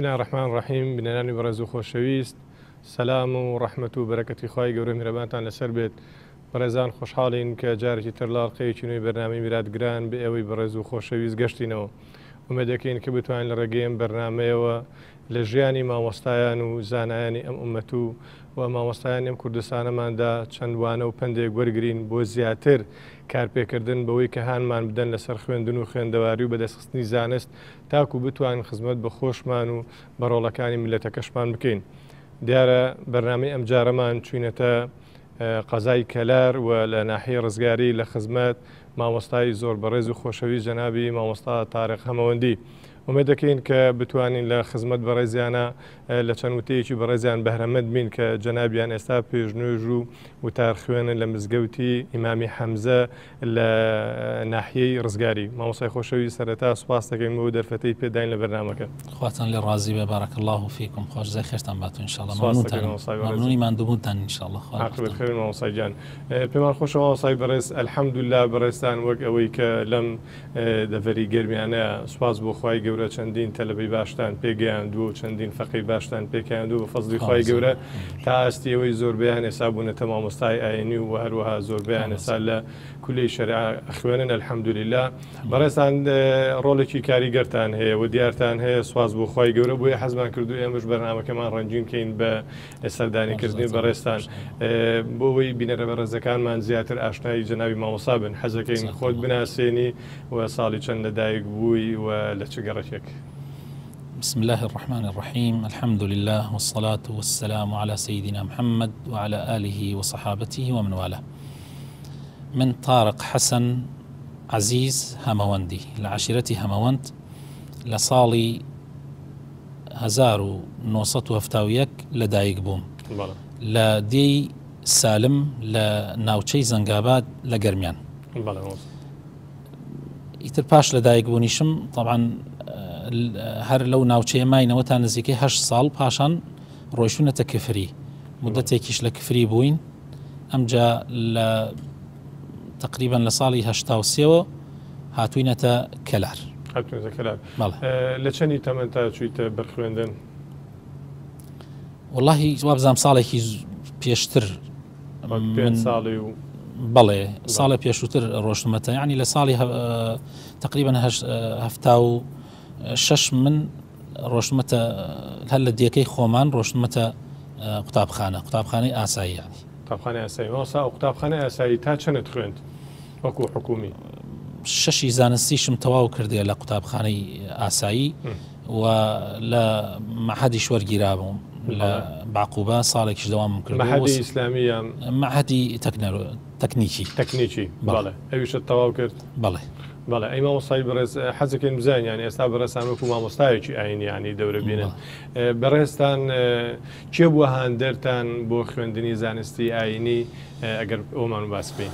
الله الرحمن الرحیم بینەرانی بەڕێز و خۆشەویست سەلام و ڕەحمەت و بەرەکەتی خوای گەورە میهرەبانتان لەسەر بێت. بەڕێزان خۆشحاڵین کە جارێکی تر لاڵقەیەکی نوێی بەرنامەی میراتگران بە ئێوەی بەڕێز و خۆشەویست گەشتینەوە. ومێدەکەین کە بتوانین لە ڕێگەیەم بەرنمەیەوە لە ژیانی مامۆستایان و زانایانی ئەم ئومەت و مامۆستایان ئەم کوردستانەماندا چەندوانە و پندێک وەرگرین بۆ زیاتر کارپێکردن بەوەی کە هانمان بدەن لەسەر خوێندن و خوێندەواری و بەدەستخستنی زانست تاکو بتوانین خزمەت بە خۆشمان و بەڕۆڵەکانی میلەتەکەشمان بکەین. دیارە بەرنامەی ئەم جارەمان چوینەتە قەزای کەلار و لە ناحیە ڕزگاری لە خزمەت مامۆستای زۆر بەڕێز و خۆشەویست جەنابی مامۆستا تارق هەمەوەندی. ومێدەکەین کە بتوانین لە خزمەت بەڕێزیانە لە چەند وتەیەکی بەڕێزیان بەهرەمەند بین کە جەنابیان ئێستا پێشنوێژ و وتار خوێنن لە مزگەوتی ئیمامی حەمزە لە ناحیەی ڕزگاری. مامۆستای خۆشەویست سەرەتا سوپاس دەکەین بۆ دەرفەتەی پێداین لە بەرنامەکە. خواتان لێ ڕازی بێ بارەک الله فیکم خۆشزای خێشتان باتون انشاءالله مەمنونی مادومتان انشاءالله خێر مامۆستای جان. پێمان خۆشە مامۆستای بەڕێز ئەلحەمدولیلا بەڕێزتان وەک ئەوەی کە لەم دەڤەری گەرمیانە سوپاس بۆ خوای گەورە چەندین تەلەبەی باشتان پێگەیاندووە و چەندین فەقی باشتان پێکەیاندوو بە فەزلی خوای گەورە تا ئاستی ئەوەی زۆربەیان ئێستا بوونەتە مامۆستای ئاینی و هەروەها زۆربەیان ئێستا لە کولەی شەریعە خوێنن ئەلحەمدولیلا. بەڕێزان ڕۆڵێکی کاریگەرتان هەیە و دیارتان هەیە سواز بۆ خوای گەورە بۆیە حەزمان کردو ئێمەش بەرنامەکەمان ڕەنجین کەین بە سەردانیکردنی بەڕێزتان بۆەوەی بینەرە بەڕێزەکانمان زیاتر ئاشنایی جەنابی مامۆستا بن. حەزەکەین خۆت بناسێنی و ساڵی چەند لەدایک بووی و لە چ گەڕەکێک. بسم الله الرحمن الرحيم الحمد لله والصلاة والسلام على سيدنا محمد وعلى آله وصحابته ومن والاه. من طارق حسن عزيز هموندي لعشيرتي هموند لصالي 1970 لدايق بوم لدي سالم لناوچەی زەنگاباد لە گەرمیان. ئیتر پاش لەدایک بوونیشم طبعا هەر لەو ناوچەیە ماینەوە تا نزیکەی 8 ساڵ پاشان ڕۆیشتونەتە کفری مدەتێکیش لە کفری بووین. ئەمجا لە تقریبا لە ساڵی 83ەوە هاتووینەتە کەلار. لە چەندی تەمەن تا چوویتە بەرخوێندن؟ واللهی وابزانام ساڵێکی پێشتر ساڵی و بەڵێ ساڵە پێشووتر ڕۆشتمەتە یعنی لە ساڵی تقریبا 76 من ڕۆشتمەتە هەر لە دیەکەی خۆمان ڕۆشتمەتە قوتابخانەی ئاسایی یعنی قوتابخانەی ئاسایی. مامۆستا ئەو قوتابخانەی ئاسایی تا چەندت خوێند وەکو حکومی؟ 6 زانستیشم تەواو کردێ لە قوتابخانەی ئاسایی و لە مەعهەدیش وەرگیرابووم لە باقوبە ساڵێکیش دەوامم کرد. مەعهەدی ئیسلامی یان مەعهەدی تەکنیکی بەڵێ ئەویشت تەواو کرد؟ بەڵێ بەڵێ. ئەی مامۆستای بەڕێز حەزەکەین بزانین یانی ئێستا بەڕێستان وەکو مامۆستایەکی ئاینی یانی دەورە بینن بەڕێستان چێ بووە هاندەرتان بۆ خوێندنی زانستی ئاینی ئەگەر ئەومان باس بین؟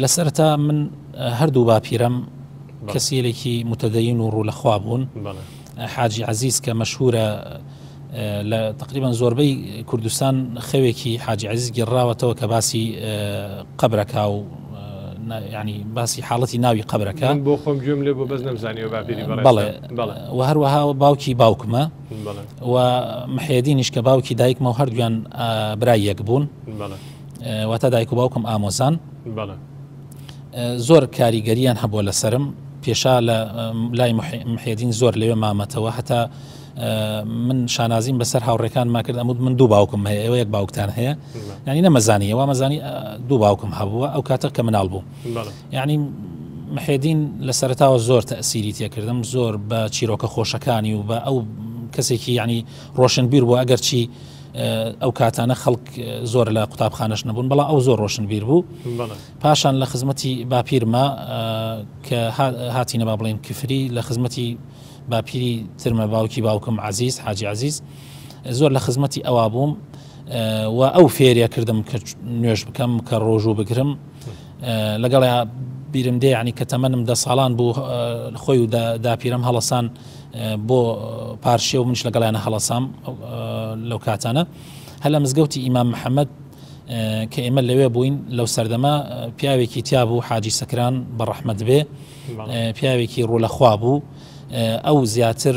لە سەرەتا من هەردوو باپیرەم کەسێکی متەدەین و ڕوولەخوا بوون. حاجی عەزیز کە مەشهورە لە تقریبا زۆربەی کوردستان خەوێکی حاجی عەزیز گێڕاوەتەوە کە باسی قەبرەکە و ینی باسی حاڵەتی ناوی قەبرەکە بۆ خۆم گوێم لێ بۆ بەس نەمزانیەوە باپیری بەڵێ و هەروەها باوکی باوکمە و محێدینیش کە باوکی دایکمە و هەردویان برای یەک بوون واتە دایک و باوکم ئامۆزان. زۆر کاریگەریان هەبووە لەسرم پێشا لە لای محێدین زۆر لەوێ مامەتەوە هەتا من شانازیم بەسەر هاوڕێکان ما کرد ئەمود من دوو باوکم هەیە ئێوە یەک باوکتان هەیە ینی نەمەزانیە وا مەزانی دوو باوکم هەبووە ئەو کاتە کە مناڵ بوو. یعنی محێدین لە سەرەتاوە زۆر تەئسیری تێکردم زۆر بە چیرۆکە خۆشەکانی و بە ئەو کەسێکی ینی ڕۆشنبیر بوو ئەگەر چی ئەو کاتانە خەڵک زۆر لە قوتابخانەش نەبوون بەڵام ئەو زۆر ڕۆشنبیر بوو. پاشان لە خزمەتی باپیرمە کە هاتینە با بڵێن کفری لە خزمەتی باپیری ترمە باوکی باوکم عەزیز حاجی عەزیز زۆر لە خزمەتی ئەوا بووم و ئەو فێریە کردم کە نوێژ بکەم کە ڕۆژوو بگرم لەگەڵ بیرم دێ ینی کە تەمەنم 10 ساڵان بوو خۆی و داپیرم هەڵەسان بۆ پارشێ و منش لەگەڵیانە هەڵەسام لەو کاتانە هەر لە مزگەوتی ئیمام محەممەد کە ئێمە لەوێ بووین لەو سەردەما پیاوێکی تیا بوو حاجی سەکران بە ڕەحمەت بێ پیاوێکی ڕوولەخوا بوو ئەو زیاتر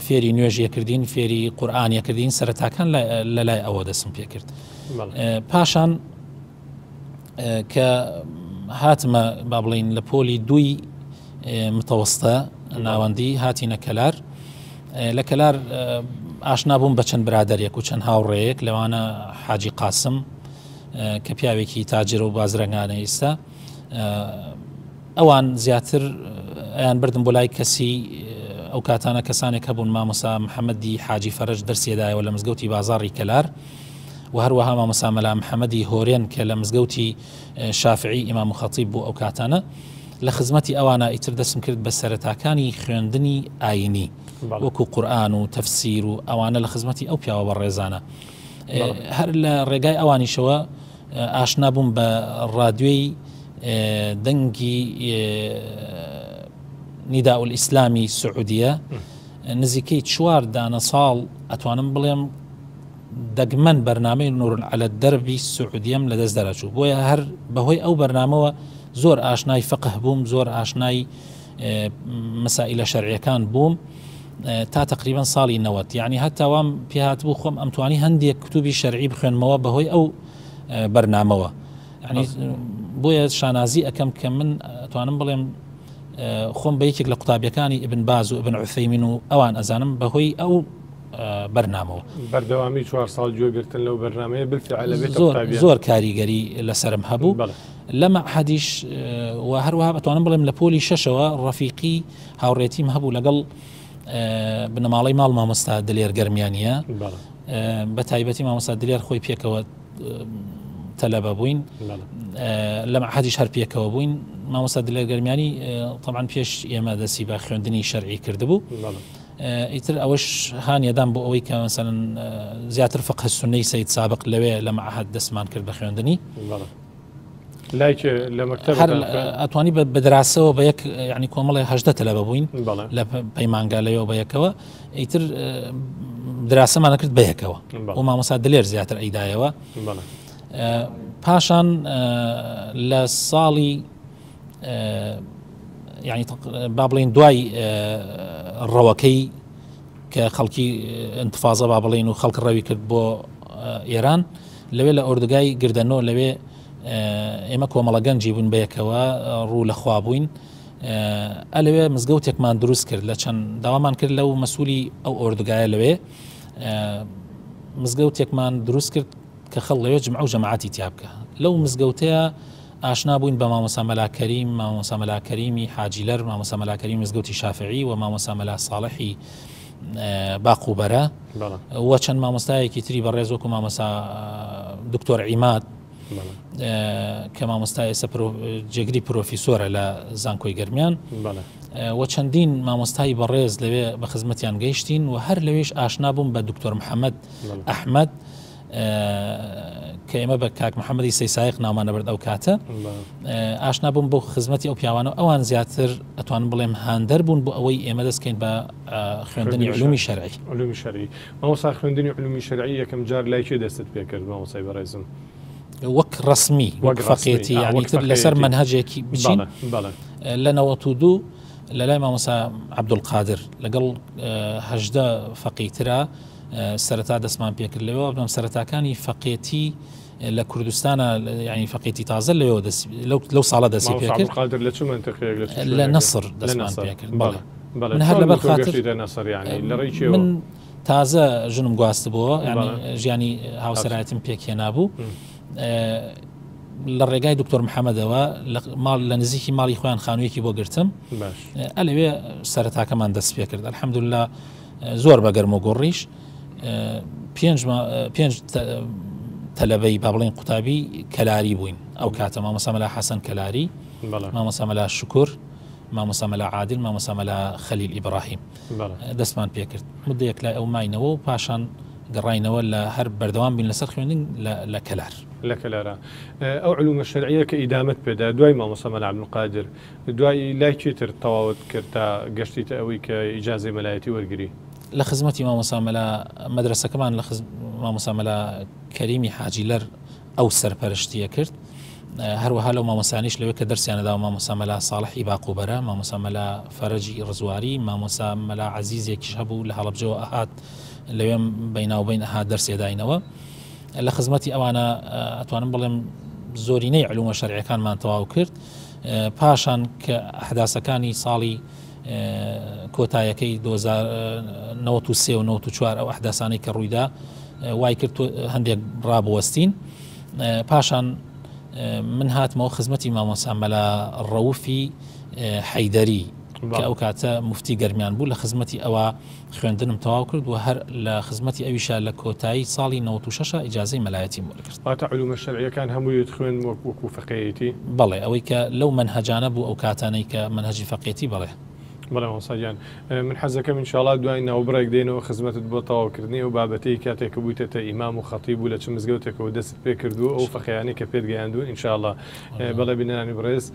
فێری نوێژیەکردین فێری قورئانیەکردین سەرەتاکان لە لای ئەوە دەسم پێ کرد پاشان کە هاتمە با بڵین لە پۆلی دوی متەوەستە ناوەندی هاتینە کەلار لە کەلار ئاشنا بووم بە چەند برادەرێک و چەند هاوڕێیەک لەوانە حاجی قاسم کە پیاوێکی تاجر و بازرەنگانە ئێستا ئەوان زیاتر ئەیان بردم بۆ لای کەسی ئەو کاتانە کەسانێک هەبوون مامۆستا محەممەدی حاجی فەرج دەرسێدایەوە لە مزگەوتی بازاڕی کەلار و هەروەها مامۆستا مەلا محەممەدی هۆرێن کە لە مزگەوتی شافعی ئیمام خەتیب بوو ئەو کاتانە لە خزمەتی ئەوانە ئیتر دەسم کرد بە سەرەتاکانی خوێندنی ئاینی وەکو قورئان و تەفسیر و ئەوانە لە خزمەتی ئەو پیاوە بە ڕێزانە هەر لە ڕێگای ئەوانیشەوە ئاشنا بووم بە ڕادیۆی دەنگی نیدا ئیسلامی سعودیە نزیکەی 4 دانە ساڵ ئەتوانم بڵێم دەگمەن بەرنامەی نور على دەربی سعودیم لە دەست دەرەچوو بۆیە هەر بەهۆی ئەو بەرنامەوە زۆر ئاشنای فقه بووم زۆر ئاشنای مەسائلە شەرعیەکان بووم تا تقریبا ساڵی 90 یعنی هەتاوام پێهات بوو خۆم ئەمتوانی هەندێک کتوبی شەرعی بخوێنمەوە بەهۆی ئەو بەرنامەوە یعنی بۆیە شانازی ئەەکەم کە من ئەتوانم بڵێم خۆم بە یەکێک لە قوتابیەکانی ئبن باز و ابن عوثەیمین و ئەوان ئەزانم بەهۆی ئەو بەرنامەوە بەردەوامی 4 ساڵ گوێگرتن لەو بەرنامەیە بالفعل زۆر کاریگەری لەسرم هەبوو لە مەعهەدیش و هەروەها ئەتوانم بڵێم لە پۆلی 6ەوە ڕەفیقی هاوڕێتیم هەبوو لەگەڵ بنەماڵەی ماڵ مامۆستا دلێر گەرمیانیە بە تایبەتی مامۆستا دلێر خۆی پێکەوە تەلەبە بووین لە مەعهەدیش هەر پێکەوە بووین مامۆستا دلێر گەرمیانی طبعا پێش ئێمە دەستی بە خوێندنی شەرعی کردبوو ئیتر ئەوەش هانیەدان بۆ ئەوەی کە مەسەڵەن زیاتر فقه سونەی سەید سابق لەوێ لە مەعهەد دەستمان کرد بە خوێندنی لە مەکتەب ئەتوانی بە دراسەوە بە یەک یعنی کۆمەڵی 18 تەلەبە بووین لە پەیمانگا لەوێ بە یەکەوە ئیتر دراسەمانە کرد بە یەکەوە و مامۆستا دلێر زیاتر ئەیدایەوە پاشان لە ساڵی یعنی با بڵین دوای ڕەوەکەی کە خەڵکی انتفاضە با بڵین و خەڵک ڕەوی کرد بۆ ئێران لەوێ لە ئۆردگای گردەنەوە لەوێ ئێمە کۆمەڵە گەنجی بوون بەیەکەوە ڕوو لە خوا بووین ئەلەوێ مزگەوتێکمان دروست کرد لە چەند داوامان کرد لەو مەسئولی ئەو ئۆردگایە لەوێ مزگەوتێکمان دروست کرد کە خەڵ لەوێ جمع و جەماعەتی تیا بکە لەو مزگەوتەیە ئاشنا بووین بە مامۆستا مەلا کەریم مامۆستا مەلا کەریمی حاجیلەر مامۆستا مەلا کەریم مزگەوتی شافعی و مامۆستا مەلا ساڵحی باقوبەرە و چەند مامۆستایەکی تری بەڕێز وەکو مامۆستا دکتۆر عیماد کە مامۆستا ئێستا جێگری پرۆفیسۆرە لە زانکۆی گەرمیان و چەندین مامۆستای بەڕێز لەوێ بە خزمەتیان گەیشتین و هەر لەوێش ئاشنا بووم بە دکتۆر محەممەد ئەحمەد کە ئێمە بە کاک محەممەدی سەیسایق ناومانە بەرد ئەو کاتە ئاشنا بووم بۆ خزمەتی ئەو پیاوانە ئەوان زیاتر ئەتوانم بڵێم هاندەر بوون بۆ ئەوەی ئێمە دەستکەین بە خوێندنی علومی شەرعی مامۆستا خوێندنی علومی شەرعی یەکەم جار لای کێ دەستت پێ کرد مامۆستای بەڕێزم وەک ڕسمی وەک فەقێتی یعنی تر لەسەر منهەجێکی بچین لە 92 لە لای مامۆستا عەبدولقادر لەگەڵ 18 فەقیترا سەرەتا دەستمان پێکرد لەوە بەم سەرەتاکانی فەقێتی لە کوردستانە ینی فەقێتی تازە لەوێ لەو ساڵە دەستی پێکرد لە نەسر دەستمان پێکرد من هەر لەبەر خاتر من تازە ژنم گواست بووە ژیانی هاوسەرایەتم پێکهێنابوو لە ڕێگای دکتۆر محەممەدەوە لە نزیکی ماڵی خۆیان خانوویەکی بۆ گرتم ئەلەوێ سەرەتاکەمان دەست پێ کرد الحەمدوللا زۆر بەگەرم و گۆڕیش 5 تەلەبەی با بڵین قوتابی کەلاری بووین ئەو کاتە مامۆستا مەلا حەسەن کەلاری مامۆستا مەلا شکور مامۆستا مەلا عادل مامۆستا مەلا خەلیل ئیبراهیم دەستمان پێ کرد مدەیەک لای ئەو ماینەوە و پاشان گەڕاینەوە لە هەر بەردەوام بین لەسەر خوێندن لە کەلار لە کەلارە ئەو علومە شەرعیە کە ئیدامەت پێدا دوای مامۆستا مەلا عەبدولقادر دوای لای چیتر تەواوت کرد تا گەشتیتە ئەوەی کە ئیجازەی مەلایەتی وەرگری لە خزمەتی مامۆستا مەلا مەدرسەکەمان لە مامۆستا مەلا کەریمی حاجیلەر ئەو سەرپەرشتیە کرد هەروەها لەو مامۆسانیش لەوێ کە دەرسیانەدا مامۆسا مەلا ساڵحی باقوبەرە، مامۆسا مەلا فەرەجی ڕزواری، مامۆسا مەلا عەزیزێکیش هەبوو لە هەڵەبجەوە ئەهات لەوێم بەیناوبین ئەهات دەرسێداینەوە. لە خزمەتی ئەوانە ئەتوانم بڵێم زۆرینەی علومە شەرعیەکانمان تەواو کرد. پاشان کە ئەحداسەکانی ساڵی کۆتایەکەی 1993 و 1994 ئەو ئەحداسانەی کە ڕوویدا وای کرد هەندێک ڕابوەستین. پاشان من هاتمەوە خزمەتی مامۆسا مەلا ڕەوفی حەیدەری کە ئەو کاتە مفتی گەرمیان بوو، لە خزمەتی ئەوە خوێندنم تەواو کرد و هەر لە خزمەتی ئەویشە لە کۆتایی ساڵی 96 ئیجازەی مەلایەتی وەرگرت. هاتە علومە شەرعیەکان هەمووی خوێن وەکو فقێیەتی؟ بەڵێ، ئەوەی کە لەو منهەجانە بوو ئەو کاتانەی کە منهەجی فقێتی بڵێ. بەڵێ مامۆستاگیان، من حەزەکەم ئینشاڵڵا دوای ناوبڕێک دێنەوە خزمەتت بۆ تەواوکردنی ئەو بابەتەی کاتێککە بوویتە ئیمام و خەتیب بوو لە چ مزگەوتێکەوە دەست پێ کردو ئەو فەقییانەی کە پێت گەیاندوون ئینشاءڵڵا. بەڵێ بینانی بڕێز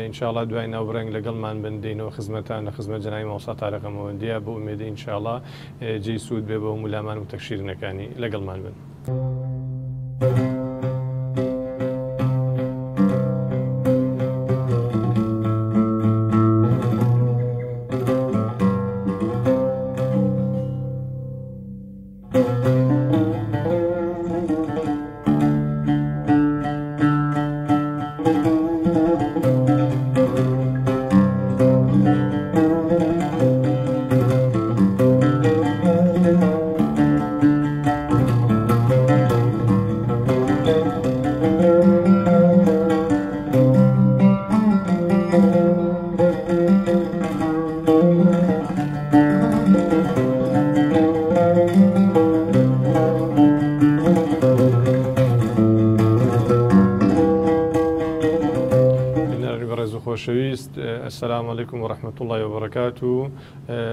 ئینشاءڵڵا دوای ناوبڕنگ لەگەڵمان بندینەوە خزمەتان لە خزمەت جەنابی مامۆستا تارێق ئەمەوەندیە بۆ ئومێدە ئینشاءڵڵا جێی سوود بێ بە مولامان و تەکشیرنەکانی لەگەڵمان بن. السلام عليكم ورحمة الله وبركاته.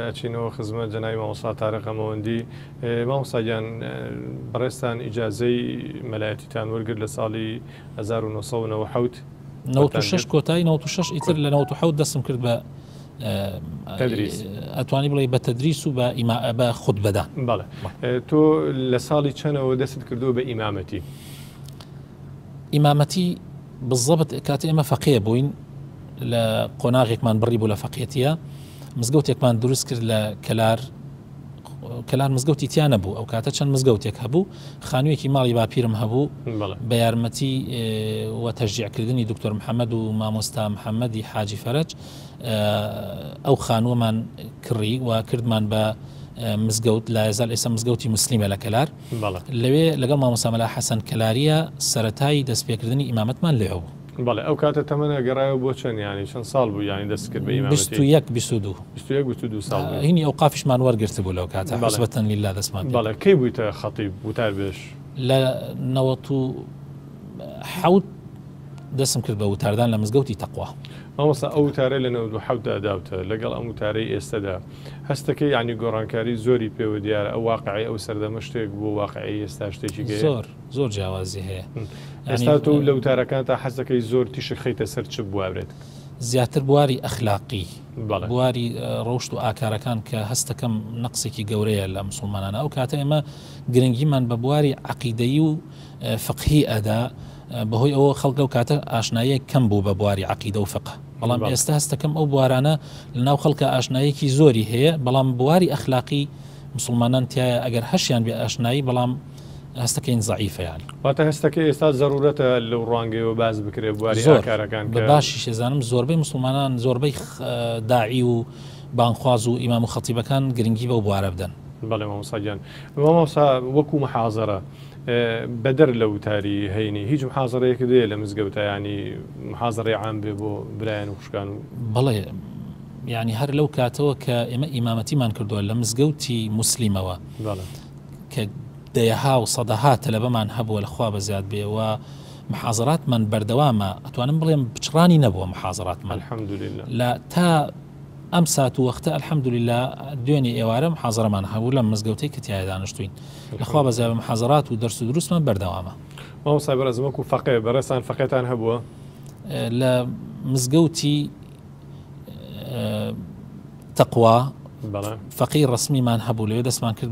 أشينو خدمة جنابي مامۆستا تارێق ئەمەوەندی. مامۆستا گیان بەڕێستان ئیجازەی مەلایەتیتان وەرگرت لە ساڵی 1990 96 کۆتایی 96 ئیتر لە 97 دەستم کرد بە تدریس، ئەتوانی بڵێ بە تدریس و بە خوتبەدان. بەڵێ، تۆ لە ساڵی چەندەوە دەست کردو بە ئیمامەتی؟ ئیمامەتی بالضبط کاتێ ئێمە فەقێ بووین لە قۆناغێکمان بڕی بوو لە فەقێتیە، مزگەوتێکمان دروست کرد لە کەلار مزگەوتی تیانە بوو. ئەو کاتە چەند مزگەوتێک هەبوو، خانوویەکی ماڵی باپیرم هەبوو بە یارمەتی وە تەشجیعکردنی دکتۆر محەممەد و مامۆستا محەممەدی حاجی فەرەج ئەو خانووەمان کڕی و کردمان بە مزگەوت لا یزال ئێستا مزگەوتی مسلیمە لە کەلار. لەوێ لەگەڵ مامۆستا مەلا حەسەن کەلاریە سەرەتایی دەستپێکردنی ئیمامەتمان لێەوە بوو. بەڵێ، ئەو کاتە تەمەنە گەڕایەوە بۆ چەند ینی چەند ساڵ بوو ینی دەست کرد بە ئیمامەتی؟ 21 ساڵ هینی ئەو قافیشمان وەرگرت بوو لەو کاتە حسبەتەن لیلا دەستمان. بەڵێ، کەی بوویتە خەتیب وتار بێش؟ لە 97 دەستم کرد بە وتاردان لە مزگەوتی تەقوا. مامۆستا ئەو وتارەی لە 97 داوتە لەگەڵ ئەم وتارەی ئێستادا هەستەکەی ینی گۆڕانکاری زۆری پێوە دیارە، ئەو واقعی ئەو سەردەمە شتێک بۆ واقعی ئێستا شتێکی زۆر جیاوازی هەیە. ئێستا تۆ لە وتارەکان تا حەزەکەی زۆر تیشک خەیتە سەر چ بوابرێت؟ زیاتر بواری ئەخلاقی، بواری ڕۆشت و ئاکارەکان کە هەستەکەم نەقسێکی گەورەیە لە مسلمانانە. ئەو کاتە ئێمە گرنگیمان بە بواری عەقیدەیی و فقهی ئەدا، بەهۆی ئەوە خەڵک لەو کاتە ئاشنایە کەم بوو بە بواری عەقیدە و فقه. بەڵام ئێستا هەستەکەم ئەو بوارانە لەناو خەڵکە ئاشنایەکی زۆری هەیە، بەڵام بواری ئەخلاقی مسلمانان تایە ئەگەر هەشیان بێ ئاشنایی، بەڵام هەستەکەین زەعیفە یانی. واتە هەستەکەی ئێستا زەرورەتە لەو ڕوانگەیەوە باز بکرێ بواری ئاکارەکان بە باشی شێزانم زۆربەی مسلمانان زۆربەی داعی و بانخواز و ئیمام و خەتیبەکان گرنگی بەو بوارە بدەن. بەڵێ مامۆستا گیان، مامۆستا وەکو محازەرە بەدەر لە وتاری هەینی هیچ محازەرەیەک دێ لە مزگەوتە ینی محازەڕی عام بێ بۆ برایان و خوشکان و؟ بەڵێ، ینی هەر لەو کاتەوە کە ئێمە ئیمامەتیمان کردووە لە مزگەوتی مسلیمەوە کە دەیەها و سەدەها تەلەبەمان هەبووە لەخوا بەزیاد بێەوە محازەراتمان بەردەوامە، ئەتوانم بڵێم پچڕانی نەبووە محازەراتمان الحەمدولillah لە تا ئەم سات و وەختە الحەمدولillah دوێنێ ئێوارە محازەرەمان هەبوو لە مزگەوتەی کە تایە دانیشتوین. لەخوا بەزیاد محازەرات و دەرس و دروستمان بەردەوامە. مامۆستا بەڕێز وەکو فەقێ بەڕێستان فەقێتان هەبووە؟ لە مزگەوتی تەقوا فەقی ڕسمیمان هەبوو، لەوێ دەستمان کرد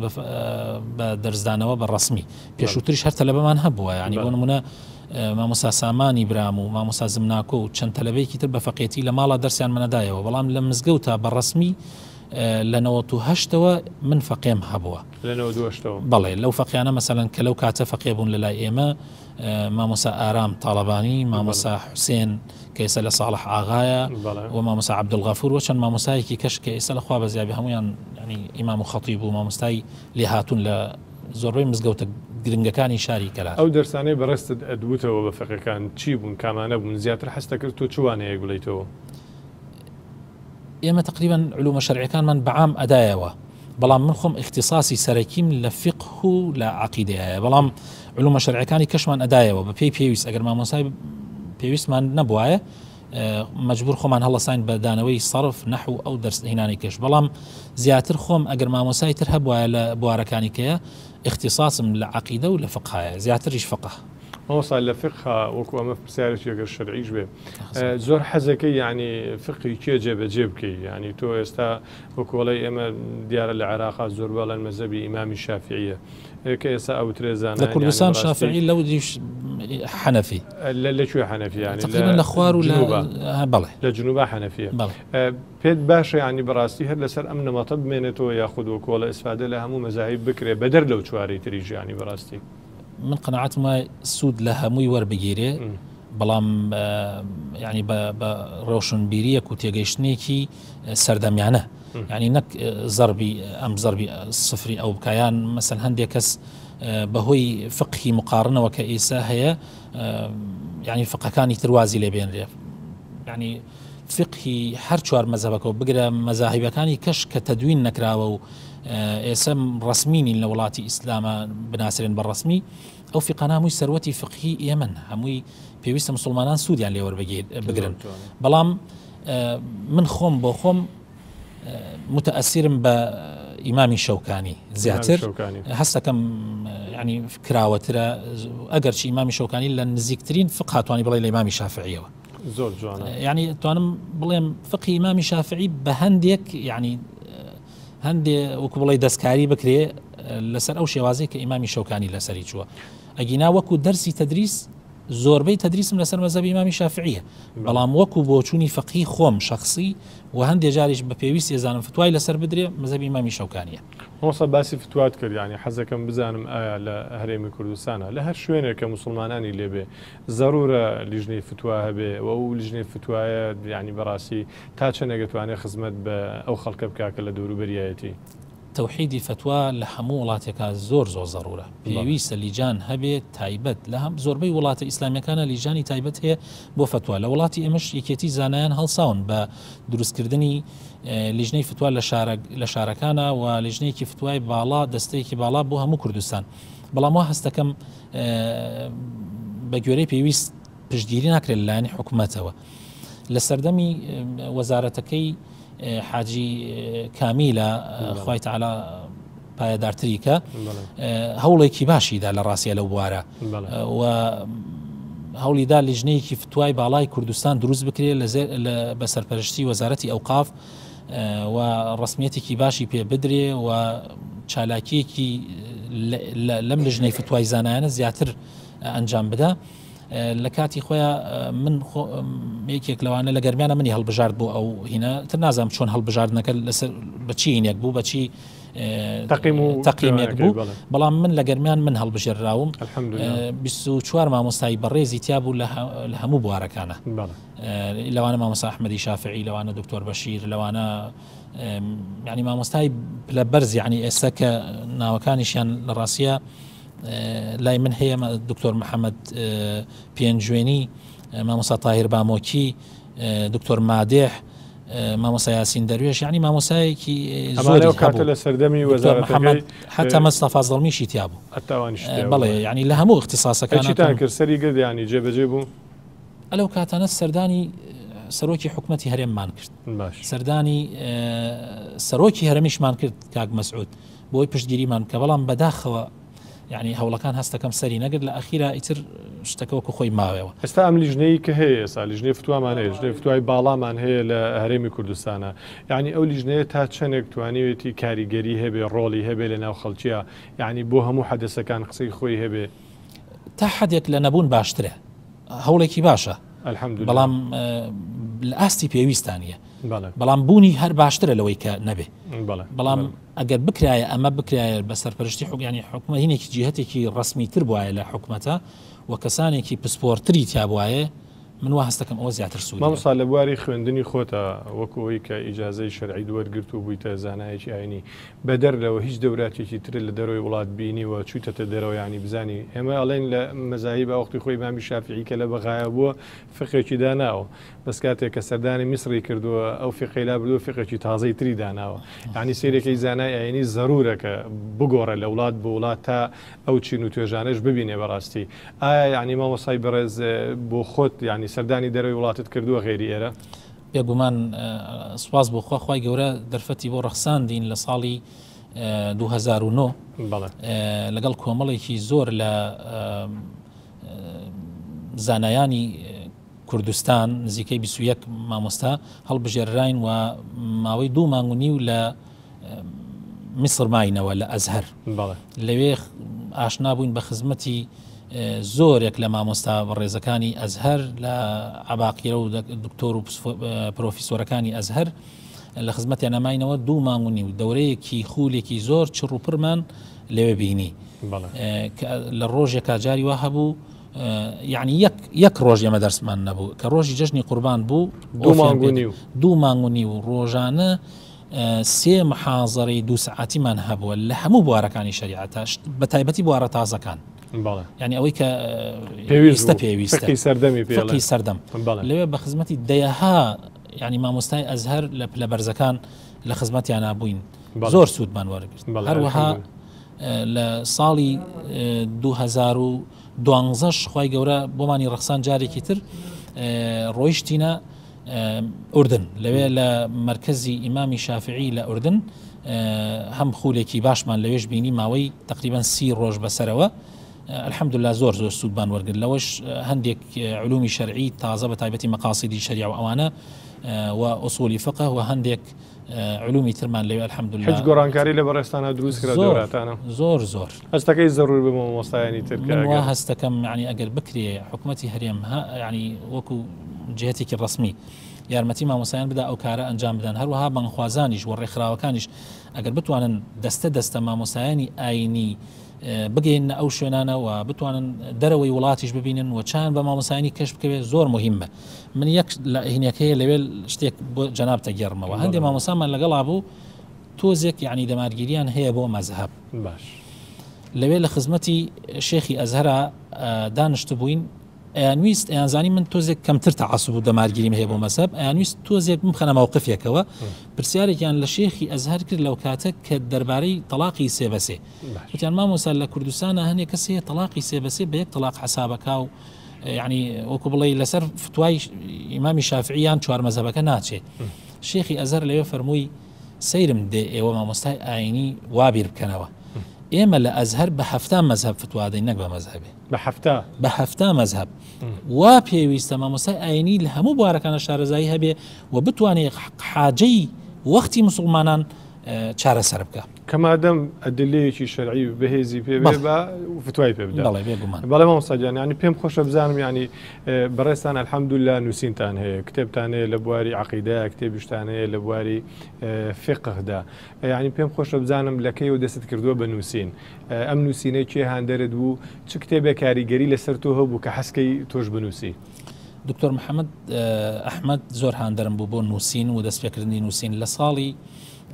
بە دەرزدانەوە بە ڕسمی. پێشووتریش هەر تەلەبەمان هەبووە، ینی بۆ نمونە مامۆستا سامانی برام و مامۆستا زمناکۆ و چەند تەلەبەیەکی تر بە فەقێتی لە ماڵا دەرسیان منەدایەوە بەڵام لە مزگەوتە بەڕسمی لە 98ەوە من فەقێم هەبووە بەڵێ لەو فەقیانە مەسەلەن کە لەو کاتە فەقێ بوون لە لای ئێمە مامۆستا ئارام تاڵەبانی مامۆستا حوسێن کە ئێستا لە ساڵح ئاغایە و مامۆستا عەبدولغەفور و چەند مامۆستایەکی کەش کە ئێستا لەخوا بەزیابی هەمویان ینی ئیمام و خەتیب و مامۆستای لێ هاتوون لە زۆربەی مزگەوتە گرنگەکانی شاری کەلات. ئەو دەرسانەی بەڕستت ئەدوتەوە بە فەقەکان چی بوون کامانە بوون زیاتر حەستە کرد تۆ چوانەیە گوڵیتەوە؟ ئێمە تقریبا علومە شەرعیەکانمان بەعام ئەدایەوە بەڵام من خۆم اختصاصی سەرەکیم لە فقه و لە عەقیدەیە بەڵام علومە شەرعیەکانی کەشمان ئەدایەوە بە پێی پێویست ئەگەر مامۆسای پێویستمان نەبوایە مەجبور خۆمان هەڵەساین بە دانەوەی سەرف نەحو ئەو دەرس هێنانی کەش بەڵام زیاتر خۆم ئەگەر مامۆسای تر هەبوایە لە بوارەکانی کەیە اختصاصم لە عەقیدە و لە فقهایە زیاتریش فقه مامۆستا لە فقه وەکو ئەمە پرسیارێکی ئەگەر شەرعیش بێ زۆر حەزەکەی یعنی فقی کێ جێبەجێ بکەی یعنی تۆ ئێستا وەکو وەڵی ئێمە دیارە لە عێراقا زۆر بەڵێن مەزهەبی ئیمامی شافعیە کە ئێستا ئەو ترێزانە لە کوردستان شافعی لەو دیش حەنەفی لەکوێ حەنەفیە یعنی تقریبا لە خوار و بەڵێ لە جنوبا حەنەفیە پێت باشە ینی بەڕاستی هەر لەسەر ئەم نەمەتە بمێنێتەوە یاخود وەکۆڵە ئیسفادە لە هەموو مەزاهیب بکرێ بەدەر لەو چوارەی تریژ ینی بەڕاستی من قەناعەتم سوود لە هەمووی وەربگیرێ بەڵام ینی بە ڕۆشنبیریەک و تێگەیشتنێکی سەردەمیانە ینی نەک زەربی ئەم زەربی سفری ئەو بکایان مەسەن هەندێک کەس بەهۆی فقهی مقارنەوە کە ئێستا هەیە ینی فقەکانی تروازی لێبێنرێ ینی فقهی هەر چوار مەزهەبەکەەوە بگرە مەزاهیبەکانی کەش کە تەدوین نەکراوە و ئێستا ڕسمینی لە وڵاتی ئیسلامە بناسرێن بە ڕسمی ئەو فقانە هەمووی سەروەتی فقهی ئێمن هەمووی پێویستە مسلمانان سوودیان لێوە بگرن بەڵام من خۆم بۆ خۆم متأثرم بە ئیمامی شەوکانی زیاتر هەستەکەم ینی کراوەترە ئەگەرچی ئیمامی شەوکانی لە نزیکترین فقه هاتوانی بڵێ لە ئیمامی شافعیەوە زۆر جوانە ینی توانم بڵێم فقی ئیمامی شافعی بە هەندێک ینی هەندێ وەکو بڵێ دەستکاری بکرێ لەسەر ئەو شێوازەی کە ئیمامی شەوکانی لەسەری چووە ئەگینا وەکو دەرسی تەدریس زۆربەی تەدریسم لەسەر مەزهەبی ئیمامی شافعیە بەڵام وەکو بۆچوونی فقهی خۆم شخصی و هەندێ جاریش بە پێویستی ێزانم فتوای لەسەر بدرێ مەزهەبی ئیمامی شەوکانیە مۆستا باسی فتوات کرد ینی حەزەکەم بزانم ئایا لە هەرێمی کوردستانە لە هەر شوێنێک کە مسلمانانی لێبێ ضرورە لیژنەی فتوا هەبێ و ئەو لیژنەی فتوایە ینی بەڕاستی تا چەندێک دەتوانێت خزمەت بە ئەو خەڵکە بکاکە لە دەوروبەریایەتی تەوحیدی فتوا لە هەموو وڵاتێکە زۆر زەڕورە پێویستە لیجان هەبێت تایبەت لە هەم زۆربەی وڵاتە ئیسلامیەکانە لیجانی تایبەت هەیە بۆ فتوا لە وڵاتی ئێمەش یەکێتی زانایان هەڵساون بە دروستکردنی لیژنەی فتوا لە شارەکانە و لیژنەیەکی فتوای باڵا دەستەیەکی باڵا بۆ هەموو کوردستان بەڵام وا هەستەکەم بە گوێرەی پێویست پشتگیری ناکرێت لەلایەنی حکوومەتەوە لە سەردەمی وەزارەتەکەی حاجی کامیلە خوای تەعالا پایەدارتری کە هەوڵێکی باشیدا لە ڕاستیە لەو بوارە و هەوڵیدا لیژنەیەکی فتوای باڵای کوردستان دروست بکرێت بە سەرپەرشتی وەزارەتی ئەوقاف و ڕسمیەتێکی باشی پێ بدرێ و چالاکیەکی لەم لیژنەی فتوای زانایانە زیاتر ئەنجام بدە لە کاتی خۆیان من یەکێک لەوانە لە گەرمیانە منی هەڵبژارد بۆ ئەو هینە تر نازانم چۆن هەڵبژاردنەکە لەسەر بەچی هینێک بوو بەچی تەقیمێک بوو بەڵام من لە گەرمیان من هەڵبژێراوم 24 مامۆستایی بەڕێزی تیا بوو لە هەموو بوارەکانە لەوانە مامۆستا ئەحمەدی شافعی لەوانە دکتۆر بەشیر لەوانە ینی مامۆستای لە بەرز یعنی ئێستا کە ناوەکانیشیان لە ڕاستیە لای من هەیە دکتۆر محەممەد پێنجوێنی مامۆستا تاهیر بامۆکی دکتۆر مادێح مامۆستا یاسین دەروێش یعنی مامۆسایەکی زۆر کاتە لە سەردەمی وەزارەتەکەی حتا مەستەفا زەڵمیشی تیا بوو بەڵێ ینی لە هەموو اختصاسەکان کرد سەری گرد ینی جێبەجێ بوو ئەلەو کاتانە سەردانی سەرۆکی حکوومەتی هەرێممان کرد سەردانی سەرۆکی هەرمیشمان کرد کاک مەسعود بۆی پشتگیریمان کە بەڵام بەداخەوە یعنی هەوڵەکان هەستەکەم سەری نەگرت لە ئەخیرا ئیتر شتەکەوەکو خۆی ماوەوە ئێستا ئەم لیژنەی کە هەیە ئێستا لیژنەی فتوامان هەیە لیژنەی فتوای باڵامان هەیە لە هەرێمی کوردستانە یعنی ئەو لیژنەیە تا چەندێک توانێتی کاریگەری هەبێ ڕۆڵی هەبێ لە ناو خەڵکیە یعنی بۆ هەموو حەدەسەکان قسەی خۆی هەبێ تا حدێک لە نەبوون باشترە هەوڵێکی باشە الحەمدولله بەڵام لە ئاستی پێویستانە بەڵام بوونی هەر باشترە لەوەی کە نەبێ بەڵام بەڵێ ئەگەر بکرایە ئەمە بکرایە بە سەرپەرشتی حکومەتی حکومەت هینێکی جیهەتێکی ڕسمی تر بواە لە حکومەتە و کەسانێکی پسپۆرتری تیا بواە من وا هەستەکەم ئەوە زیاتر سوود مامۆستا لە بواری خوێندنی خۆتە وەکەوەی کە ئیجازەی شەرعی وەرگرت و بوویتە زانایەکی ئاینی بەدەر لەوە هیچ دەوراتێکی تر لە دەرەوەی وڵات بینی و چوویتە دەرەوە ینی بزانی ئێمە ئەڵێن لە مەزاهیب بە وەختی خۆی مامی شافعی کە لە بەغایە بووە فقێکی داناوە بەس کاتێک کە سەردانی میسری کردووە ئەو فقەی لا بردووە فقێکی تازەی تری داناوە ینی سیرێکی زانای ئاینی ضرورەکە بگۆڕە لە وڵات بۆ وڵات تا ئەو چین و توێژانش ببینێ بەڕاستی ئایا ینی مامۆستای بەڕێز بۆ خۆت ینی سەردانی دەرەوەی وڵاتت کردووە غێری ئێرە بێگومان سواز بۆ خۆی گەورە دەرفەتی بۆ ڕەخساندین لە ساڵی 2009 لەگەڵ کۆمەڵێکی زۆر لە زانایانی کوردستان نزیکەی 21 مامۆستا هەڵبژێرراین و ماوەی 2 مانگ و نیو لە میسر ماینەوە لە ئەزهەر لەوێ ئاشنا بووین بە خزمەتی زۆرێک لە مامۆستا ڕێزەکانی ئەزهەر لە عباقیرە و دکتۆر و پرۆفیسۆرەکانی ئەزهەر لە خزمەتیان نەماینەوە 2 مانگ و نیو دەورەیەکی خولێکی زۆر چڕ و پڕمان لەوێ بینی لە ڕۆژێکا جاری وا هەبوو یعنی یەک ڕۆژ ئێمە دەرسمان نەبوو کە ڕۆژی جەژنی قوربان بوو 2 مانگ و نیو ڕۆژانە 3 محاضەرەی 2 سعاتیمان هەبووە لە هەموو بوارەکانی شریعەتە بە تایبەتی بوارە تازەکان ینی ئەوەی کە پێویستە سەردەم لەوێ بە خزمەتی دەیەها ینی مامۆستای ئەزهەر لە بەرزەکان لە خزمەتیان نابووین زۆر سوودمان وەرگرت هەروەها لە ساڵی 2012 خی گەورە بۆمانی ڕەخسان جارێکی تر ڕۆیشتینە ئوردن لەوێ لە مرکزی ئیمامی شافعی لە ئوردن هەم خولێکی باشمان لەوێش بینی ماوەی تقریبا 30 ڕۆژ بەسەرەوە الحمدلله زۆر سوودمان وەرگرت لەوەش هەندێک علومی شەرعی تازە بە تایبەتی مەقاصدی شەریع و ئەوانە و ئوصولی فقه و هەندێک علومی ترمان لەوێ الحمدلله هیچ گۆڕانکاری لە بەڕێستانە دروست کرا دەوراتانە زۆر هەستەکەی ضرور بە مامۆستایانی تر من هەستەکەم ینی ئەگەر بکرێ حکومەتی هەرێم ینی وەکو جهتێکی ڕسمی یارمەتی مامۆسایان بدا ئەو کارە ئەنجام بدەن هەروەها بەنخوازانیش و ڕێکخراوەکانیش ئەگەر بتوانن دەستە مامۆسایانی ئاینی بگەین ئەو شوێنانەوە بتوانن دەرەوەی وڵاتیش ببینن و چیان بە مامۆسایانی کەش بکەوێت زۆر مهمە من یەک لە هینەکەی لەوێ شتێک بۆ جەنابتە گەڕمەوە هەندێک مامۆسامان لەگەڵا بوو تۆزێک یعنی دەمارگیریان هەیە بۆ مەزهب باش لەوێ لە خزمەتی شێخی ئەزهەرە دانیشت بووین ئەیانویست ئەیانزانی من تۆزێک کەمتر تەعەسوب و دەمارگیریم هەیە بۆ مەزهب ئەیانویست تۆزێک بخەنە مووقفێکەوە پرسیارێکیان لە شێخی ئەزهەر کرد لەو کاتە کە دەربارەی تەلاقی 3 بە 3 وتیان مامۆستا لە کوردستانە هەندێک کەس هەیە تەلاقی 3 بە 3 بە یەک تەلاق حسابەکە و یعنی وەکو بڵێ لەسەر فتوای ئیمامی شافعیان 4 مەزهبەکە ناچێت شێخی ئەزهەر لەوێ فەرمووی سەیرم دێ ئێوە مامۆستای ئاینی وابیر بکەنەوە ئێمە لە ئەزهەر بە 7 مەزهب فتوادەین نەک بە مەزهبێ بە 7 مەزهب وا پێویستە مامۆستای ئاینی لە هەموو بوارەکانە شارەزایی هەبێ و بتوانێت حاجەی وەختی مسلمانان چارەسەر بکە کەمادەم ئەدلەیەکی شەرعی بەهێزی پێ بە فتوای پێ بدە بەڵێ مامۆستاجان ینی پێم خۆشە بزانم ینی بەڕێستان الحەمدولله نووسینتان هەیە کتێبتان هەیە لە بواری عەقیدە کتێبیشتان هەیە لە بواری فقهدا ینی پێم خۆشە بزانم لەکەیەوە دەست کردووە بە نووسین ئەم نووسینەی کێ هاندەرت بوو چ کتێبێک کاریگەری لەسەر تۆ هەبوو کە حەسکەی تۆش بنووسی دکتۆر محەممەد ئەحمەد زۆر هاندەرم بوو بۆ نووسین و دەستپێکردنی نووسین لە ساڵی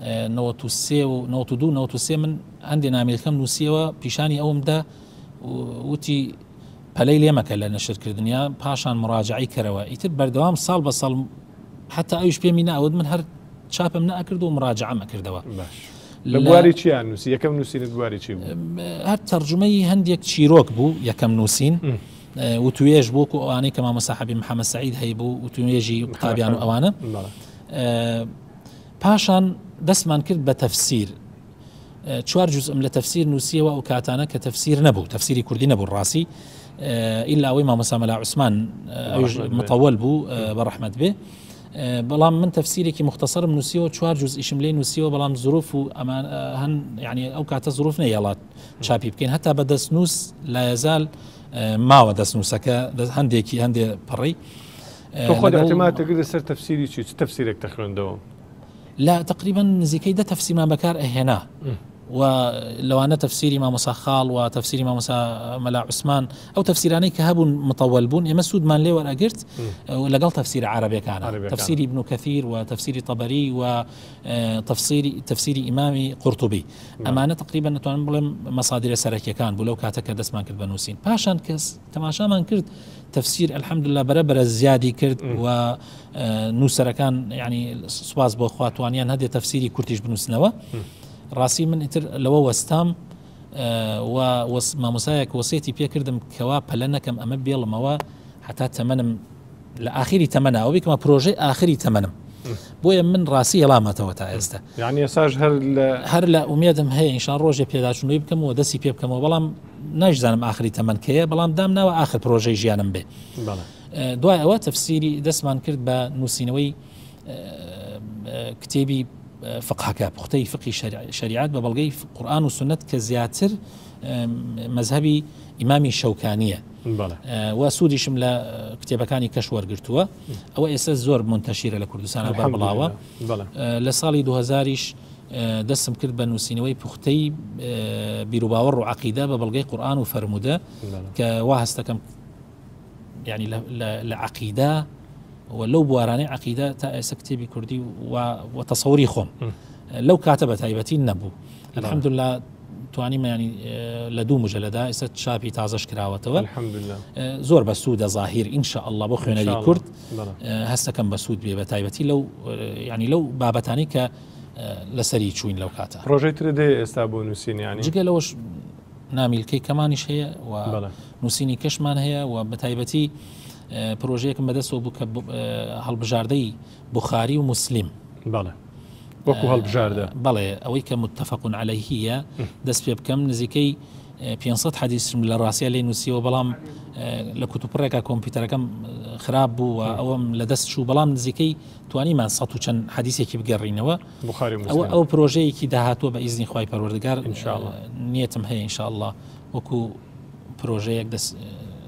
93 و 92 من هەندێک نامێکەکەم نووسیەوە پیشانی ئەومدا وتی پەلەی لێمەکە لە نەشرکردنیا پاشان مراجعی کەرەوە ئیتر بەردەوام ساڵ بە ساڵ حتا ئەوش پێمی ناوت من هەر چاپم نەکرد و مراجعەمە کردەوە لە بواری چیان نووسی یەکەم نووسینت بواری چی بوو هەر تەرجمەی هەندێک چیرۆک بوو یەکەم نووسین وتوێژ بوو و ئەوانەی کە مامۆستا حەبیب محەممەد سەعید هەیە بوو وتوێژی قوتابیان و ئەوانە پاشان دەستمان کرد بە تەفسیر 4 جزءم لە تەفسیر نووسیەوە ئەو کاتانە کە تەفسیر نەبوو تەفسیری کوردی نەبوو ڕاستی ئیلا ئەوەی مامۆستا مەلا عوسمان متەوەل بوو بەڕەحمەت بێ بەڵام من تەفسیرێکی مختصرم نووسیەوە 4 جزئیشم لێ نووسیەوە بەڵام ظروف و ئەمان هەن یعنی ئەو کاتە ظروف نەیەڵات چاپی بکەین هەتا بە دەستنووس لا یەزال ماوە دەستنووسەکە هەندێکی هەندێ پەڕی خۆت احتیمال تەگرێت سەر تەفسیری چی تەفسیرێک دەخوێندەوە لا تقريبا نزیکەی دە تەفسیرمان بەکار ئەهێنا و لەوانە تەفسیری مامۆسا خاڵ و تەفسیری مامۆسا مەلا عوسمان ئەو تەفسیرانەی کە هەبوون متەوەل بوون ئێمە سوودمان لێ وەرئەگرت لەگەڵ تەفسیرە عەرەبیەکانە تەفسیری ابن كثير و تەفسیری طەبەری و تەفسیری ئیمامی قورطوبی ئەمانە تقریبا نتوانم بڵێم مەسادیرە سەرەکیەکان بوو لەو کاتەکە دەستمان کرد بە نووسین پاشان کەس تەماشامان کرد تەفسیر الحەمدولله بەرەبەرە زیادی کرد و نووسەرەکان یعنی سوپاس بۆ خوا توانیان هەندێک تەفسیری کورتیش بنووسنەوە ڕاستی من ئیتر لەوە وەستام و مامۆسایەک وەسیەتی پێکردم کەوا پەلە نەکەم ئەمە بێڵمەوە حتا تەمەنم لە ئاخری تەمەنە ئەوەی کەمە پرۆژەی ئاخری تەمەنم بۆیە من ڕاستی هەڵامەتەوە تا ئێستا یعنی ئێساش هەر لە ئومێدم هەیە ئینشان ڕۆژێ پێداچوونەوەی بکەمەوە دەستی پێ بکەمەوە بەڵام ناژزانم ئاخری تەمەنکەیە بەڵام دامناوە ئاخر پرۆژەی ژیانم بێ دوای ئەوە تەفسیری دەستمان کرد بە نووسینەوەی کتێبی فقهەکە پوختەی فقی شریعەت بە بەڵگەی قورئان و سنت کە زیاتر مەذهبی ئیمامی شەوکانیە و سوودیشم لە کتێبەکانی کەش وەرگرتووە ئەوە ئێستا زۆر منتەشیرە لە کوردستانە بەڵاوە لە ساڵی 2000ش دەستم کرد بە نووسینەوەی پوختەی بیرروباوەڕ و عەقیدە بە بەڵگەی قورئان و فەرموودە کە وا هەستەکەم یعنی لە عەقیدە ولو بوارانەی عقیدە تا ئێستا کتێبی کوردی و تەسەوری خۆم لەو کاتە بە تایبەتی نەبوو الحەمدولله توانیم ینی لە دوو مجەلەدا ئێستا چاپی تازەش کراوەتەوە زۆر بە سوودە ظاهیر ئینشاء الله بۆ خوێنەری کورد هەستەکەم بە سوود بێ بە تایبەتی لەو ینی لەو بابەتانی کە لەسەری چوین لەو کاتە ڕۆژەی تر دێ ئێستا بۆ نووسینیانی جگە لەوەش نامیلکەی کەمانیش هەیە و نووسینی کەشمان هەیە و بە تایبەتی پرۆژەیەکم بەدەستەوە بوو کە هەڵبژاردەی بوخاری و مسلیم وەکو هەڵبژاردە بەڵێ ئەوەی کە متفقون عەلەیهیە دەست پێ بکەم نزیکەی 500 حەدیثم لە ڕاستیە لێ نووسیەوە بەڵام لە کوتوپڕێکە کۆمپیوتەرەکەم خراپ بوو و ئەوەم لە دەست چوو بەڵام نزیکەی توانیمان 100 و چەند حەدیثێکی بگەڕینەوە ئەو پرۆژەیەکی داهاتوە بە ئیزنی خوای پەروەردگار نیەتم هەیە ئینشاء الله وەکو پرۆژەیەک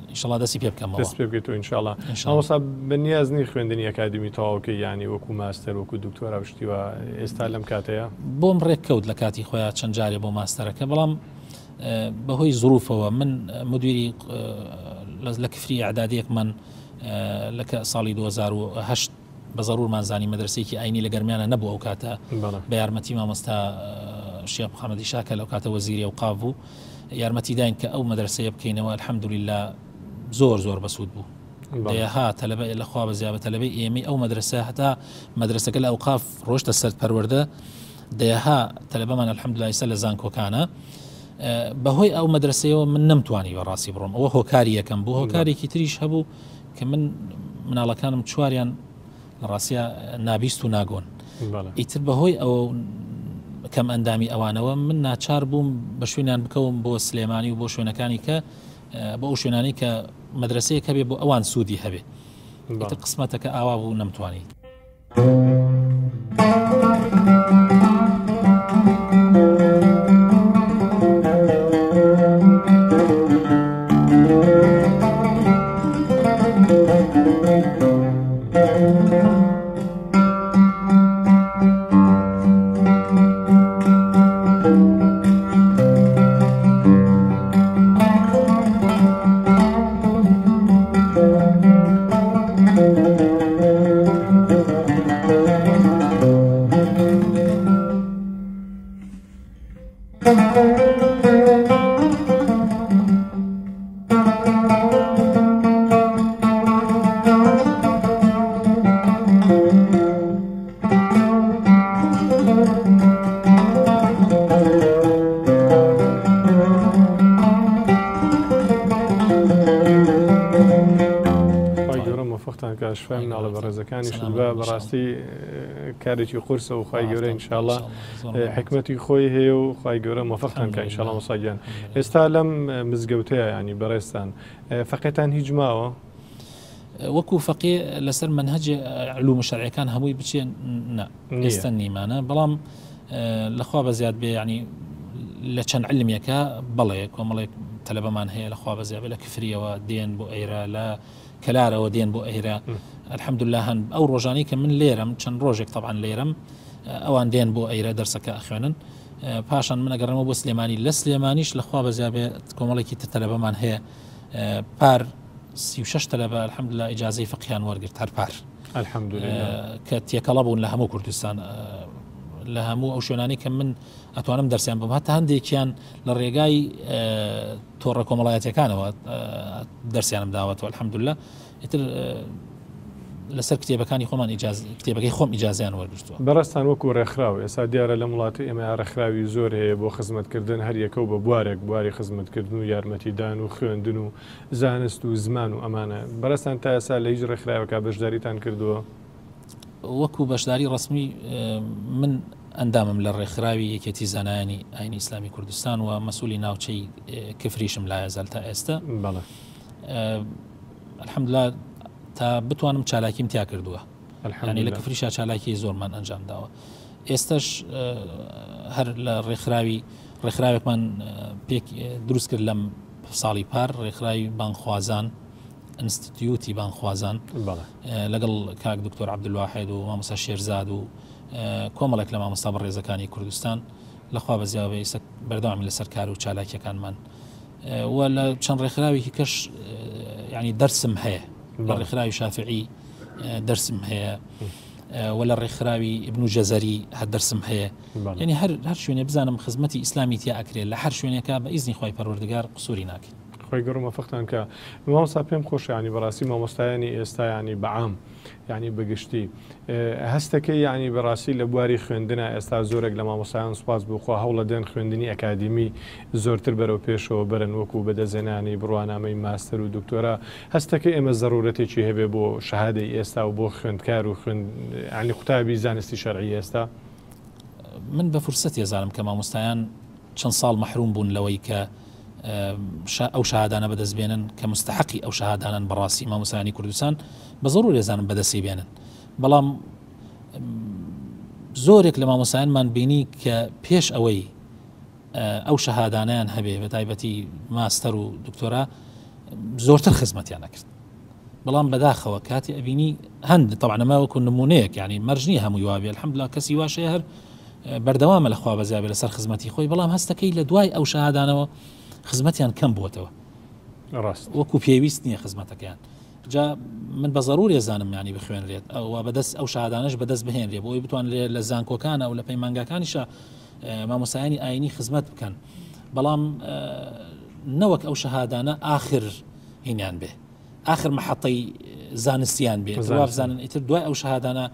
ئینشاءالله دەستی پێ بکەمەوە دەست پێ بگێتەوە ئینشاءالله مامۆستا بەنیازنی خوێندنی ئەکادمی تەواوکەی یانی وەکو ماستەر وەکو دکتۆرا پشتیوە ئێستا لەم کاتەیە بۆم ڕێککەوت لە کاتی خۆیان چەند جارێ بۆ ماستەرەکە بەڵام بەهۆی زروفەوە من مدیری لە کفری ئەعدادیەکمان لە ساڵی 2008 بە زەرورمان زانی مەدرسەیەکی ئاینی لە گەرمیانە نەبوو ئەو کاتە بە یارمەتی مامۆستا شێخ محەممەدی شاکە لەو کاتە وەزیری ئەوقاف بوو یارمەتی داین کە ئەو مەدرسەیە بکەینەوە الحەمدولله زۆر بەسوود بوو دەیەها تەلەبە لەخوا بەزیابە تەلەبەی ئێمەی ئەو مەدرسە هەتا مەدرسەکە لە ئەوقاف ڕۆشتە سەر پەروەردە دەیەها تەلەبەمان الحەمدولله ئێستا لە زانکۆکانە بەهۆی ئەو مەدرسەیەوە من نەمتوانی بەڕاستی بڕۆم ئەوە هۆکاری یەکەم بوو هۆکارێکی تریش هەبوو کە من مناڵەکانم چواریان لە ڕاستیە نابیست و ناگۆن ئیتر بەهۆی ئەو کەم ئەندامی ئەوانەوە من ناچار بووم بە شوێنیان بکەوم بۆ سلێمانی و بۆ شوێنەکانی کە بۆ ئەو شوێنانی کە مەدرسەیەک هەبێ بۆ ئەوان سوودی هەبێ قسمەتەکە ئاوا بوو نەمتوانی مناڵە بەڕێزەکانی شوبە بەڕاستی کارێکی قورسە و خوای گەورە ئینشاءالله حکمەتی خۆی هەیە و خوای گەورە موفقتان کە ئینشاءالله مۆساگیان ئێستا لەم مزگەوتەیە ینی بەڕێستان فەقێتان هیچ ماوە وەکو فەقێ لەسەر منهەج علوم شەرعیەکان هەمووی بچێن ئێستا نیمانە بەڵام لەخوا بە زیاد بێ ینی لە چەند علمیەکە بەڵێ کۆمەڵێک تەلەبەمان هەیە لەخوا بەزیابێ لە کفریەوە دێن بۆ ئەیرە لە کەلارەوە دێن بۆ ئەیرە الحەمدولله هەن ئەو ڕۆژانی کە من لێرم چەند ڕۆژێک طبعا لێرم ئەوان دێن بۆ ئەیرە دەرسەکە ئەخوێنن پاشان من ئەگەڕمەوە بۆ سلێمانی لە سلێمانیش لەخوا بەزیابێ کۆمەڵێکی تر تەلەبەمان هەیە پار 36 تەلەبە الحەمدولله ئیجازەی فقیان وەرگرت هەر پار الحەمدولله کە تێکەڵە بوون لە هەموو کوردستان لە هەموو ئەو شوێنانی کە من ئەتوانم دەرسیان بم هەتا هەندێکیان لە ڕێگای تۆڕە کۆمەڵایەتەکانەوە دەرسیانم داوەتەوە الحەمدولله ئیتر لەسەر کتێبەکانی خۆمان کتێبەکەی خۆم ئیجازیان وەرگرتووە بەڕاستان وەکو ڕێکخراو ئێستا دیارە لە وڵاتی ئێمە ڕێکخراوی زۆر هەیە بۆ خزمەتکردن هەر یەکەو بە بواری خزمەتکردن و یارمەتیدان و خوێندن و زانست و زمان و ئەمانە بەڕاستان تا ئێستا لە هیچ ڕێکخراوەکە بەشداریتان کردووە وەکو بەشداری ڕسمی من ئەندامم لە ڕێکخراوی یەکێتی زانایانی ئاینی ئیسلامی کوردستان و مەسئولی ناوچەی کفریشم لایەزال تا ئێستا الحەمدولله تا بتوانم چالاکیم تیا کردووە ینی لە کفریشا چالاکی زۆرمان ئەنجام داوە ئێستش هەر لە ڕێکخراوێکمان پێک دروست کرد لەم ساڵی پار ڕێکخراوی بانخوازان ئینستیتیوتی بانخوازان لەگەڵ کاک دکتۆر عەبدولواحید و مامۆستا شێرزاد و کۆمەڵێک لە مامۆستا بەڕێزەکانی کوردستان لەخوا بەزیاوی بەردەوامی لەسەر کار و چالاکیەکانمان و لە چەند ڕێکخراوێکی کەش ینی دەرسم هەیە لە ڕێکخراوی شافعی دەرسم هەیە و لە ڕێکخراوی ئیبن جەزەری هەر دەرسم هەیە ینی هەر شوێنێ بزانم خزمەتی ئیسلامی تیا ئەکرێت لە هەر شوێنێکە بە ئیزنی خۆی پەروەردگار قسووری ناکەین خۆی گەڕمە فەختان کە مامۆستا پێم خۆش ینی بەڕاستی مامۆستایانی ئێستا ینی بەعام ینی بەگشتی هەستەکەی ینی بەڕاستی لە بواری خوێندنە ئێستا زۆرێک لە مامۆستایان سوپاس بخوا هەوڵە دێن خوێندنی ئەکادمی زۆرتر بەرەو پێشەوە بەرن وەکو بەدەزێنانی بڕوانامەی ماستەر و دکتۆرا هەستەکەی ئێمە زەرورەتێکی هەبێ بۆ شەهادەی ئێستا و بۆ خوێندکار و ینی قوتابی زانستی شەرعی ئێستا من بە فرسەتی ێزانم کە مامۆستایان چەند ساڵ مەحروم بوون لەوەی کە ئەو شەهادانە بەدەست بێنن کە مستحقی ئەو شەهادانن بەڕاستی مامۆستایانی کوردستان بە زەڕور ێزانم بەدەستی بێنن بەڵام زۆرێک لە مامۆستایانمان بینی کە پێش ئەوەی ئەو شەهادانیان هەبێ بە تایبەتی ماستەر و دکتۆرا زۆرتر خزمەتیان نەکرد بەڵام بەداخەوە کاتی ئەبینی هەند طبعا ئەمە وەکو نمونەیەک ینی مەرجنی هەمووی وابێ الحەمدولله کەسی واشەیە هەر بەردەوامە لەخوا بەزیابێ لەسەر خزمەتی خۆی بەڵام هەستەکەی لە دوای ئەو شەهادانەوە خزمەتیان کەم بووەتەوە وەکو پێویست نییە خزمەتەکەیان جا من بە زەڕور ێزانم ینی بخوێنرێت ئەوە بەدەست ئەو شەهادانەش بەدەست بهێنرێ بۆی بتوان لە زانکۆکانە و لە پەیمانگاکانیشە مامۆستایانی ئاینی خزمەت بکەن بەڵام نەوەک ئەو شەهادانە ئاخر هینیان بێ آخر محەطەی زانستیان بێت بزانن ئیتر دوای ئەو شەهادانە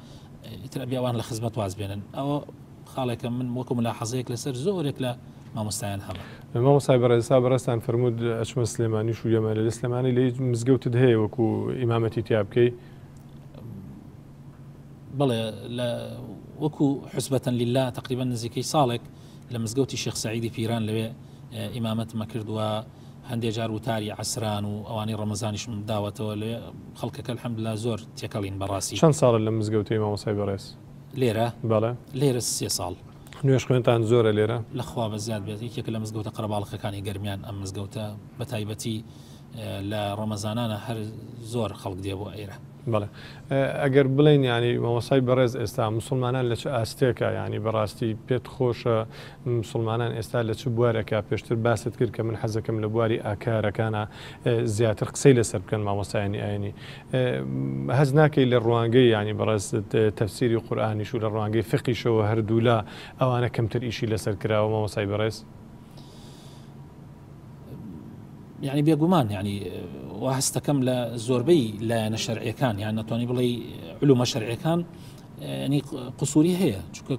ئیتر ئەبیاوان لە خزمەت واز بێنن ئەوە خاڵێکە من وەکو ملاحەزەیەک لەسەر زۆرێک لە مامۆستایان هەڵە مامۆستای بەڕێزا بەڕێستان فەرموود ئەچمە سلێمانیش و یەمە لە سلێمانی لە مزگەوتت هەیە وەکو ئیمامەتی تیا بکەی بەڵێ وەکو حوسبەتەن لیلا تقریبا نزیکەی ساڵێک لە مزگەوتی شێخ سەعیدی پیران لەوێ ئیمامەتمە کردووە هەندێک جار وتاری عەسران و ئەوانەی ڕەمەزانیشم داوەتەوە لێ خەڵکەکە الحەمدولله زۆر تێکەڵین بەڕاستی چەند ساڵە لە مزگەوتی مامۆستای بەڕێز لێرە بەڵێ لێرە 3 ساڵ نوێش خوێنتان زۆرە لێرە لەخوا بەزیاد بێت یەکێک لە مزگەوتە قەرەباڵغەکانی گەرمیان ئەم مزگەوتە بە تایبەتی لە ڕەمەزانانە هەر زۆر خەڵک دێ بۆ ئێرە بەڵێ ئەگەر بڵین ینی مامۆستای بەڕێز ئێستا مسلمانان لە چ ئاستێکە ینی بەڕاستی پێت خۆشە مسلمانان ئێستا لە چ بوارێکە پێشتر باست کرد کە من حەزەکەم لە بواری ئاکارەکانە زیاتر قسەی لەسەر بکەن مامۆستایانی ئاینی هەز ناکەی لە ڕوانگەی ینی بەڕێز تەفسیری قورئانیش و لە ڕوانگەی فقیشەوە هەردوو لە ئەوانە کەمتر ئیشی لەسەر کراوە مامۆستای بەڕێز يعني بيقومان يعني وهستكم لزوربي لا نشرعي كان يعني نتوني بلي علوم شرعي كان يعني قصوري هي شو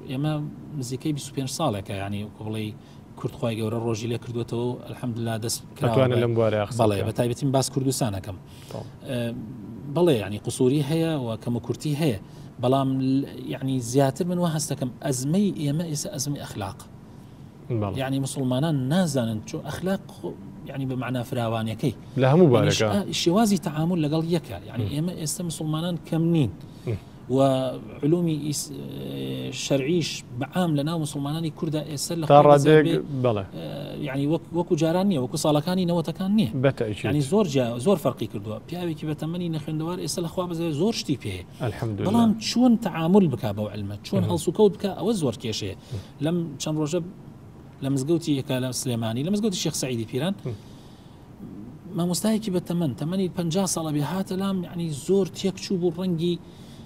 يما مزيكي بسوبين صالك يعني بلي كرد خوي جور الروجي اللي كردوته الحمد لله دس كراوة لمباري أخص بلي بتايبتين باس كردستان كم بلي يعني قصوري هي وكم كرتي هي بلام يعني زيادة من وهستكم أزمي يما أزمي أخلاق يعني مسلمانان نازن شو أخلاق يعني بمعنى فراوانيكي لا مباركة شوازي تعامل لقل يكا يعني إما مسلمانان كمنين وعلومی شەرعیش بەعام لەناو مسلمانانی کووردا ئێستا لە ڕادێک بەڵێ ینی وەکو جاران نییە وەکو ساڵەکانی نەوەتەکان نییە ینی زۆر فەرقی کردووە پیاوێکی بە تەمەنی نەخوێندەوار ئێستا لەخوا بەزای زۆر شتی پێ بەڵام چۆن تەعامل بک بەو علمە چۆن هەڵسوکەوت بکە ئەوە زۆر کێشەیە لەم چەند ڕۆژە لە مزگەوتی یەکا لە سلێمانی لە مزگەوتی شێخ سەعیدی پیران مامۆستایەکی بە تەمەنی 50 ساڵە بێ هاتە لام یعنی زۆر تێک چوو بوو ڕەنگی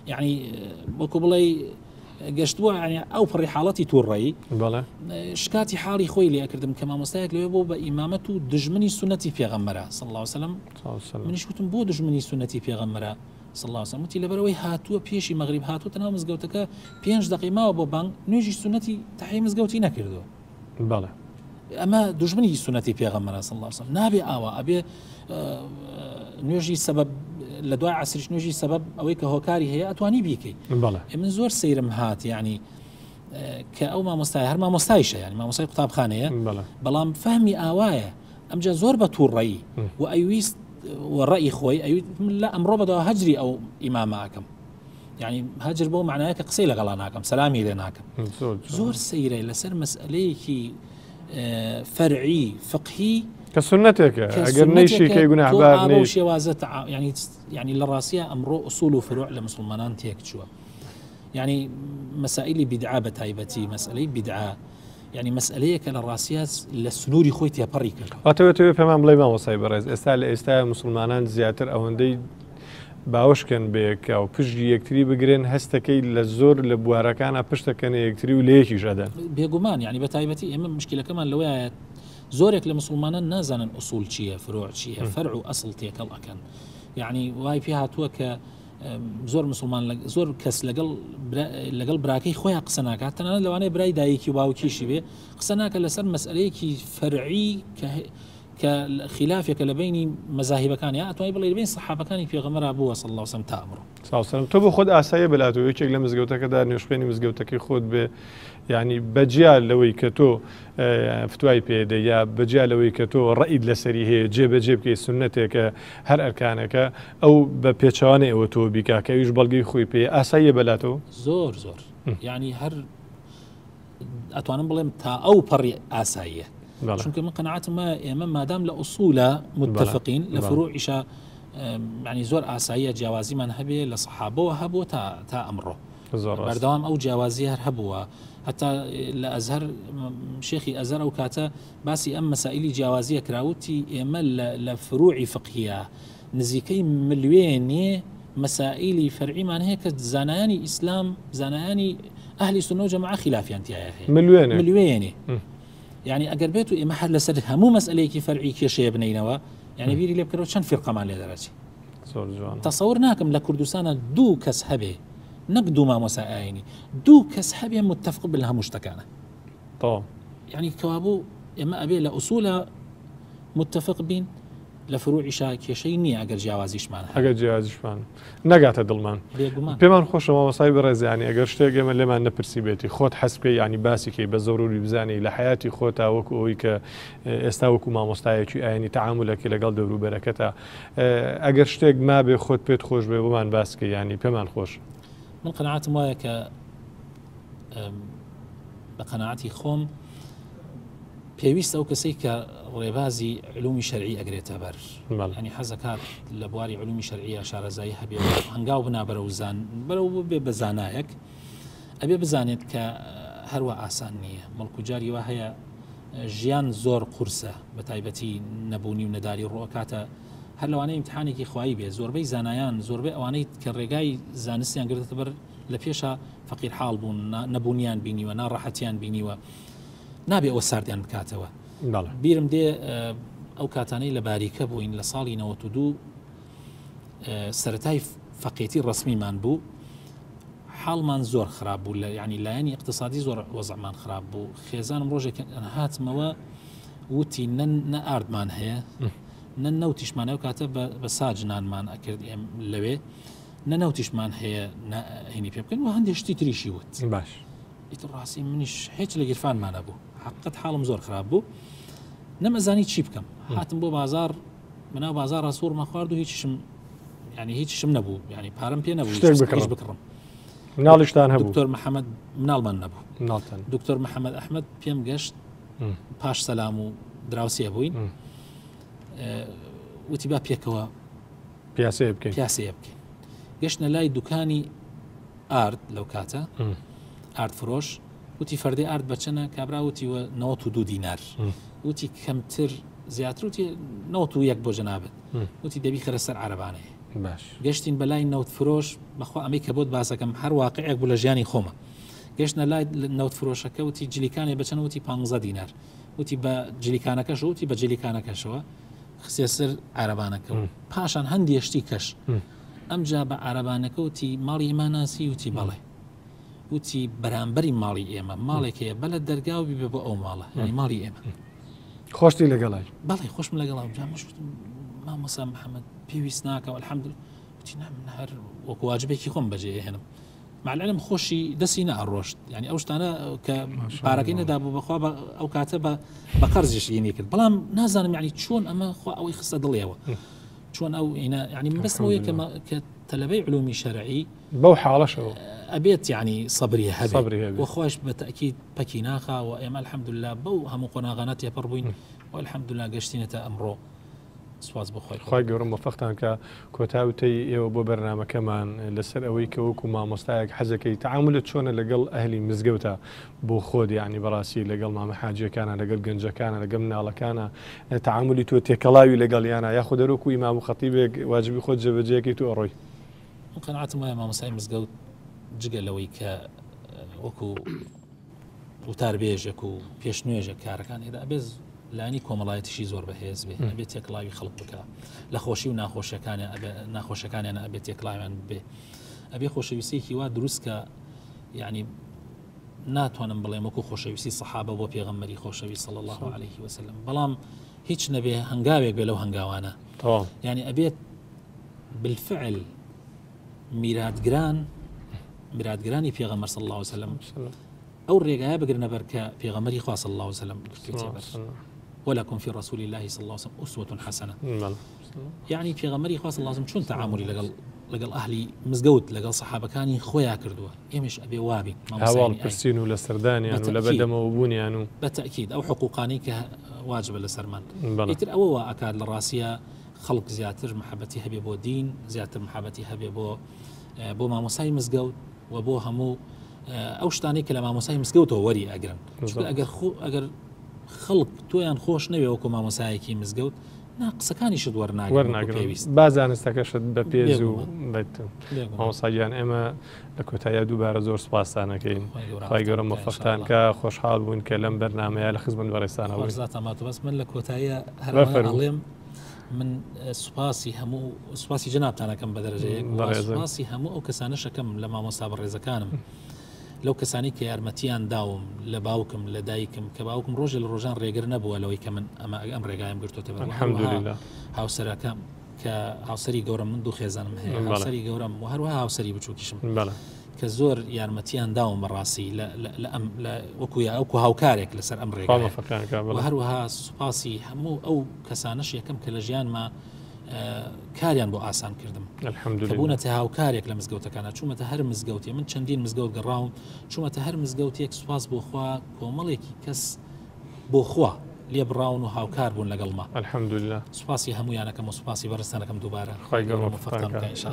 یعنی وەکو بڵێ گەشتووە ینی ئەو پڕی حاڵەتی تووڕایی شکاتی حاڵی خۆی لێکردم کە مامۆستایەک لەوێ بۆ بە ئیمامەت و دژمنی سنەتی پێغەمبەرە صلی الله علیه وسلم منیش وتم بۆ دژمنی سنەتی پێغەمبەرە صلی الله علیه وسلم وتی لەبەرەوەی هاتووە پێشی مەغریب هاتووە تەنها مزگەوتەکە 5 دقیقە ماوە بۆ بانگ نوێژی سنەتی تەحیە مزگەوتی نەکردووە ئەمە دژمنی سنەتی پێغەمبەرە صلی الله علیه وسلم نابێ ئاوا ئەبێ نوێژی سەبەب لە دوای عسریش نوێژی سەبەب ئەوەی کە هۆکاری هەیە ئەتوانی بیکەی من زۆر سەیرم هات یعنی کە ئەو مامۆستای هەر مامۆستایشە ینی مامۆستای قوتابخانەیە بەڵام فەهمی ئاوایە ئەمجا زۆر بە تووڕەیی و ئەویست وەڕەئی خۆی ئەوی لە ئەمڕۆ بەدەوە هەجری ئەو ئیماماکەم یعنی هەجر بۆ معنایە کە قسەی لەگەڵا ناکەم سەلامی لێ ناکەم زۆر سەیرە لەسەر مەسئلەیەکی فەرعی فقهی کە سنەتێکە ئەگەر نەیشیکەی گوناهبار نەی شێوازە ینی لە ڕاستیە ئەمڕۆ ئوسول و فروع لە مسلمانان تێک چووە ینی مەسائلی بیدعا بە تایبەتی مەسئلەی بیدعا ینی مەسئلەیەکە لە ڕاستیە لە سنووری خۆی تێپەڕی کرد ئەوەتەوێت پێمان بڵێ مامۆستای بەڕێز ئێستا لە ئێستا مسلمانان زیاتر ئەوەندەی باوشکن بێکە و پشتی یەکتری بگرن هەستەکەی لە زۆر لە بوارەکانە پشتەکەن یەکتری و لەیەکی ژەدەن بێگومان ینی بە تایبەتی ئێمە مشکلەکەمان لەوەیە زۆرێک لە مسلمانان نازانن ئوسول چییە فروع چییە فەرع و ئەسڵ تێکەڵ ئەکەن یعنی وای پێ هاتووە کە زۆر مسلمان زۆر کەس لەگەڵ براکەی خۆیان قسە ناکات تەنانەت لەوانەیە برای دایکی و باوکیشی بێ قسە ناکە لەسەر مەسئلەیەکی فەرعی کە خلافێکە لە بینی مەزاهیبەکان یا ئەتوانی بڵێ بین سەحابەکانی پێغەمبەر بووە صلی الله علیه وسلم تا ئەمڕۆ تۆ بۆ خۆت ئاساییە بەلاتەوە یەکێک لە مزگەوتەکەدا نوێژخوێنی مزگەوتەکەی خۆت بێ ینی بەجیا لەوەی کە تۆ فتوای پێدە یا بەجیا لەوەی کە تۆ ڕەئید لەسەری هەیە جێبەجێ بکەی سنەتێکە هەر ئەرکانەکە ئەو بە پێچوانەی ئەوە تۆ بیکا کە ئەویش بەڵگەی خۆی پێ ئاساییە بەلاتەوە زۆر ینی هەر ئەتوانم بڵێم تا ئەو پەڕی ئاساییە چونکە من قەناعەتم ئێمە مادام لە ئوسولە متفقین لە فروعیشە ینی زۆر ئاساییە جیاوازیمان هەبێ لە سەحابەوە هەبووە تا ئەمڕۆ بەردەوام ئەو جیاوازی هەر هەبووە حتا لە ئەزهەر شێخی ئەزهەر ئەو کاتە باسی ئەم مەسائلی جیاوازیە کراوتی ئێمە لە فروعی فقهیە نزیکەی ملیێنێ مەسائلی فەرعیمان هەیە کە زانایانی ئیسلام زانایانی ئەهلی سونە و جەماعە خلافیان تایە هەیە ملیێنێ يعني ئەگەر بێت و ئێمە هەر لەسەر هەموو مەسئلەیەکی فەرعی کێشەیە بنینەوە یعنی بیری لێ بکەرەوە چەند فیرقەمان لێ دەرەچی تەسەور ناکەم لە کوردستانە دوو کەس هەبێ نەک دوو مامۆستا ئاینی دوو کەس هەبێ متفق بن لە هەموو شتەکانە یعنی کەوابوو ئێمە ئەبێ لە ئوسولە متفق بین لە فروعیشا کێشەی نییە ئەگەر جیاوازیشمان ئەگەر جیاوازیشمان نەگاتە دڵمان پێمان خۆشەوە مەسای بەڕێزیانی ئەگەر شتێک ئێمە لێمان نەپرسی بێتی خۆت حەز بکەی ینی باسیکەی بە زەڕوری بزانی لە حیاتی خۆتا وەکو ئەوەی کە ئێستا وەکو مامۆستایەکی ئاینی تەعامولەکەی لەگەڵ دەوروبەرەکەتە ئەگەر شتێک مابێ خۆت پێت خۆش بێ بمان باسکە ینی پێمان خۆش من قەناعەتم وایە کە بە قەناعەتی خۆم پێویستە ئەو کەسەی کە ڕێبازی علومی شەرعی ئەگرێتە بەر ینی حەزەکات لە بواری علومی شەرعیە شارەزایی هەبێ هەنگاو بنا بەرەو بێ بە زانایەک ئەبێ بزانێت کە هەروە ئاسان نییە مەڵکو جاری وا هەیە ژیان زۆر قورسە بە تایبەتی نەبوونی و نەداری ڕۆکاتە هەر لەوانەیە ئیمتحانێکی خوایی بێ زۆربەی زانایان زۆربەی ئەوانەی کە ڕێگای زانستیان گرتە بەر لە پێشە فەقیر حاڵ بوون نەبوونیان بینیوە ناڕەحەتیان بینیوە نابێ ئەوە ساردیان بکاتەوە بیرم دێ ئەو کاتانەی لە باریکە بووین لە ساڵی 92 سەرەتای فەقێتی ڕسمیمان بوو حاڵمان زۆر خراپ بوو ینی لایەنی اقتصادی زۆر وەزعمان خراپ بوو خێزانم ڕۆژێک هاتمەوە وتی نە ئاردمان هەیە نە نەوتیشمانە و کاتە بە ساجنانمان ئەکرد لەوێ نە نەوتیشمان هەیە هێنی پێ بکەن و هەندێک شتی تریشی وت باش ئیتر ڕاستی منیش هیچ لە گیرفانمانە بوو حقیقەت حاڵم زۆر خراپ بوو نەمەزانی چی بکەم هاتم بۆ بازار بەناو بازار ڕاسوورمە خوارد و هیچم ینی هیچشم نەبوو ینی پارەم پێ نەبوو بکڕم مناڵیشتان هەبوو دکتۆر محەممەد مناڵمان نەبوو مناڵتان دکتۆر محەممەد ئەحمەد پێم گەشت پاش سەلام و دراوسێ بووین وتی با پێکەوە پیاسەیە بکەین پیاسەیە بکەین گەشتە لای دوکانی ئارد لەو کاتە ئارد فرۆش وتی فەردەی ئارد بەچەنە کابرا وتیوە 92 دینار وتی کەمتر زیاتر وتی 91 بۆ جەنابەت وتی دەبی خەرە سەر عەرەبانەیە باش گەشتین بەلای نەوت فرۆش بەخوا ئەمەی کە بۆت باسەکەم هەر واقعێک بوو لە ژیانی خۆمە گەشتە لای نەوت فرۆشەکە وتی جلیکانی بەچەنە وتی 15 دینار وتی بە جلیکانەکەش وتی بە جلیکانەکەشەوە خسێ سەر عەرەبانەکە پاشان هەندێشتی کەش ئەمجا بە عەرەبانەکە وتی ماڵی ئێمە ناسی وتی بەڵێ وتی بەرامبەری ماڵی ئێمە ماڵێکەیە بە لە دەرگاوی بێ بۆ ئەو ماڵە ینی ماڵی ئێمە خۆشتی لەگەڵای بەڵێ خۆشم لەگەڵا جامەشتم مامۆسا محەممەد پێویست ناکەوە الحەمدلله وتی هەر وەکو واجبێکی خۆم بەجێ هێنم معلەم خۆشی دەستی نەڕۆشت ینی ئەو شتانە کە پارەکەی نەدابوو بەخوا ئەو کاتە بە قەرزیشی کرد بەڵام نازانم یعنی چۆن ئەمە خوا ئەوەی خستە دڵیەوە چۆن ئەو ینی بەستەوەی کە تەلەبەی علومی شەرعی بەو حاڵەشەوە ئەبێت یعنی سەبری هەبێت وخۆش بە تەکید پەکی ناخا و ئێمە الحەمدلله بەو هەموو قۆناغانە تێپەڕ بووین و الحەمدلله گەشتینەتە ئەمڕۆ سواز بخۆی خی گەورم وەفەختان کە کۆتاوتەی ئێوە بۆ بەرنمەکەمان لەسەر ئەوەی کە وەکو مامۆستایەک حەزەکەی تعاملت چۆنە لەگەڵ ئەهلی مزگەوتە بۆ خۆت یعنی بەڕاستی لەگەڵ مامەحاجیەکانە لەگەڵ گەنجەکانە لەگەڵ مناڵەکانە تعاملی تۆ تێکەڵاوی لەگەڵیانە یاخۆ دەرۆکو ئیمام و خەتیبێک واجبی خۆت جێبەجێیەکەی تو ئەڕۆی قەناعەتم وایە مامۆستای مزگەوت جگە لەوەی کە وەکو وتاربێژێک و پێشنوێژە کارەکان هێدا ئەبێز لانی کۆمەڵایەتیشی زۆر بەهێز بێ ئەبێت تێکڵاوی خەڵک بکە لە خۆشی و ناخۆشەکانیانە ئەبێت تێکڵاویان بێ ئەبێ خۆشەویستێکی وا دروستکە یعنی ناتوانم بڵێم وەکو خۆشەویستی سەحابە بۆ پێغەمبەری خۆشەوی صلی الله عليه وسلم بەڵام هیچ نەبێ هەنگاوێک بێ لەو هەنگاوانە یعنی ئەبێت بالفعل میراتگرانی پێغەمبەر صلی الله عليه وسلم ئەو ڕێگایە بگرنە بەر کە پێغەمبەری خوا صلی الله عليه وسلم ولكم في رسول الله صلى الله عليه وسلم أسوة حسنة يعني پێغەمبەری خوا صلی الله عليه وسلم چۆن تعاملی لەگەڵ ئەهلی مزگەوت لەگەڵ سەحابەکانی خۆیان کردووە ئێمەش ئەبێ وابین هەواڵ پرسین و لە سەردانیان و لە بەدەمەوە بوونیان و بەتەکید ئەو حقوقانی کە واجبە لەسەرمان ئیتر ئەوە ئەکات لە ڕاستیە خەڵک زیاتر محەبەتی هەبێ بۆ دین زیاتر محەبەتی هەبێ بۆ مامۆسای مزگەوت و بۆ هەموو ئەو شتانی کە لە مامۆسای مزگەوتەوە وەری ئەگرن ئەگەر خەڵک تۆیان خۆش نەوێ وەکو مامۆسایەکی مزگەوت قسەکانیشت وەرناگرن بازانستەکەشت بە پێز و مامۆساییان ئێمە لە کۆتاییە دووبارە زۆر سوپاسانەکەین خی گەورە مەفەختان کە خۆشحاڵ بوون کە لەم بەرنامەیە لە خزمەت بەڕێستانەوە بەس من لە کۆتاییە هەرڵێم من سوپاسی جەنابتانەکەم بە دەرەجەیەک سوپاسی هەموو ئەو کەسانەشەکەم لە مامۆستا بەڕێزەکانم لەو کەسانی کە یارمەتیان داوم لە باوکم لە دایکم کە باوکم ڕۆژێ لە ڕۆژان ڕێگر نەبووە لەوەی کە من ئەم ڕێگایم گرتوتە بەر هاوسەرەکەم کە هاوسەری گەورم من دوو خێزانم هەیە هاوسەری گەورم و هەروەها هاوسەری بچووکیشم کە زۆر یارمەتیان داوم بەڕاستی وەکو هاوکارێک لەسەر ئەم ڕێگا هەروەها سوپاسی هەموو ئەو کەسانەش یەکەم کە لە ژیانمە کاریان بۆ ئاسان کردم بوونەتە هاوکارێک لە مزگەوتەکانە چوومەتە هەر مزگەوتی من چەندین مزگەوت گەڕاوم چوومەتە هەر مزگەوتێک سوپاس بۆ خوا کۆمەڵێکی کەس بۆ خوا لێ بڕاون و هاوکار بوون لەگەڵما الحەمدولله سوپاسی هەمویانەکەم و سوپاسی بەڕستانەکەم دووبارە خی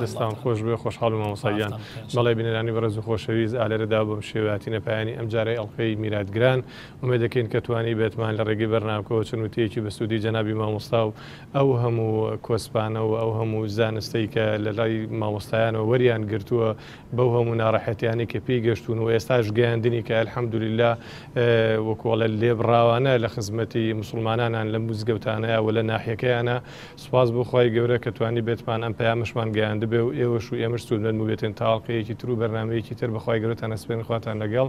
دەستان خۆش بێ خۆشحاڵ و مامۆساییان بەڵێ بینەرانی بەڕێز و خۆشەویست ئالێرەدا بۆم شێواتینە پایانی ئەم جارەی ئەڵقەی میراتگران ومێ دەکەین کە توانی بێتمان لە ڕێگەی بەرنامکەوە چنووتەیەکی بە سوودی جەنابی مامۆستا و ئەو هەموو کۆسپانە و ئەو هەموو زانستەی کە لە لای مامۆستایانەوە وەریان گرتووە بەو هەموو ناڕەحەتیانی کە پێی گەشتون و ئێستاش گەیاندنی کە الحەمدولله وەکوڵە لێبڕاوانە لە خزمەتی مسلمانانان لە مزگەوتانەیە و لە ناحیەکەیانە سوپاس بۆ خی گەورە کە توانی بێتمان ئەم پەیامشمان گەیاندە بێ و ئێوەش و ئێمەش سوودمەند بێتن تاڵقەیەکی تر و بەرنامەیەکی تر بەخوای گەورەتان ئەسپێن خواتان لەگەڵ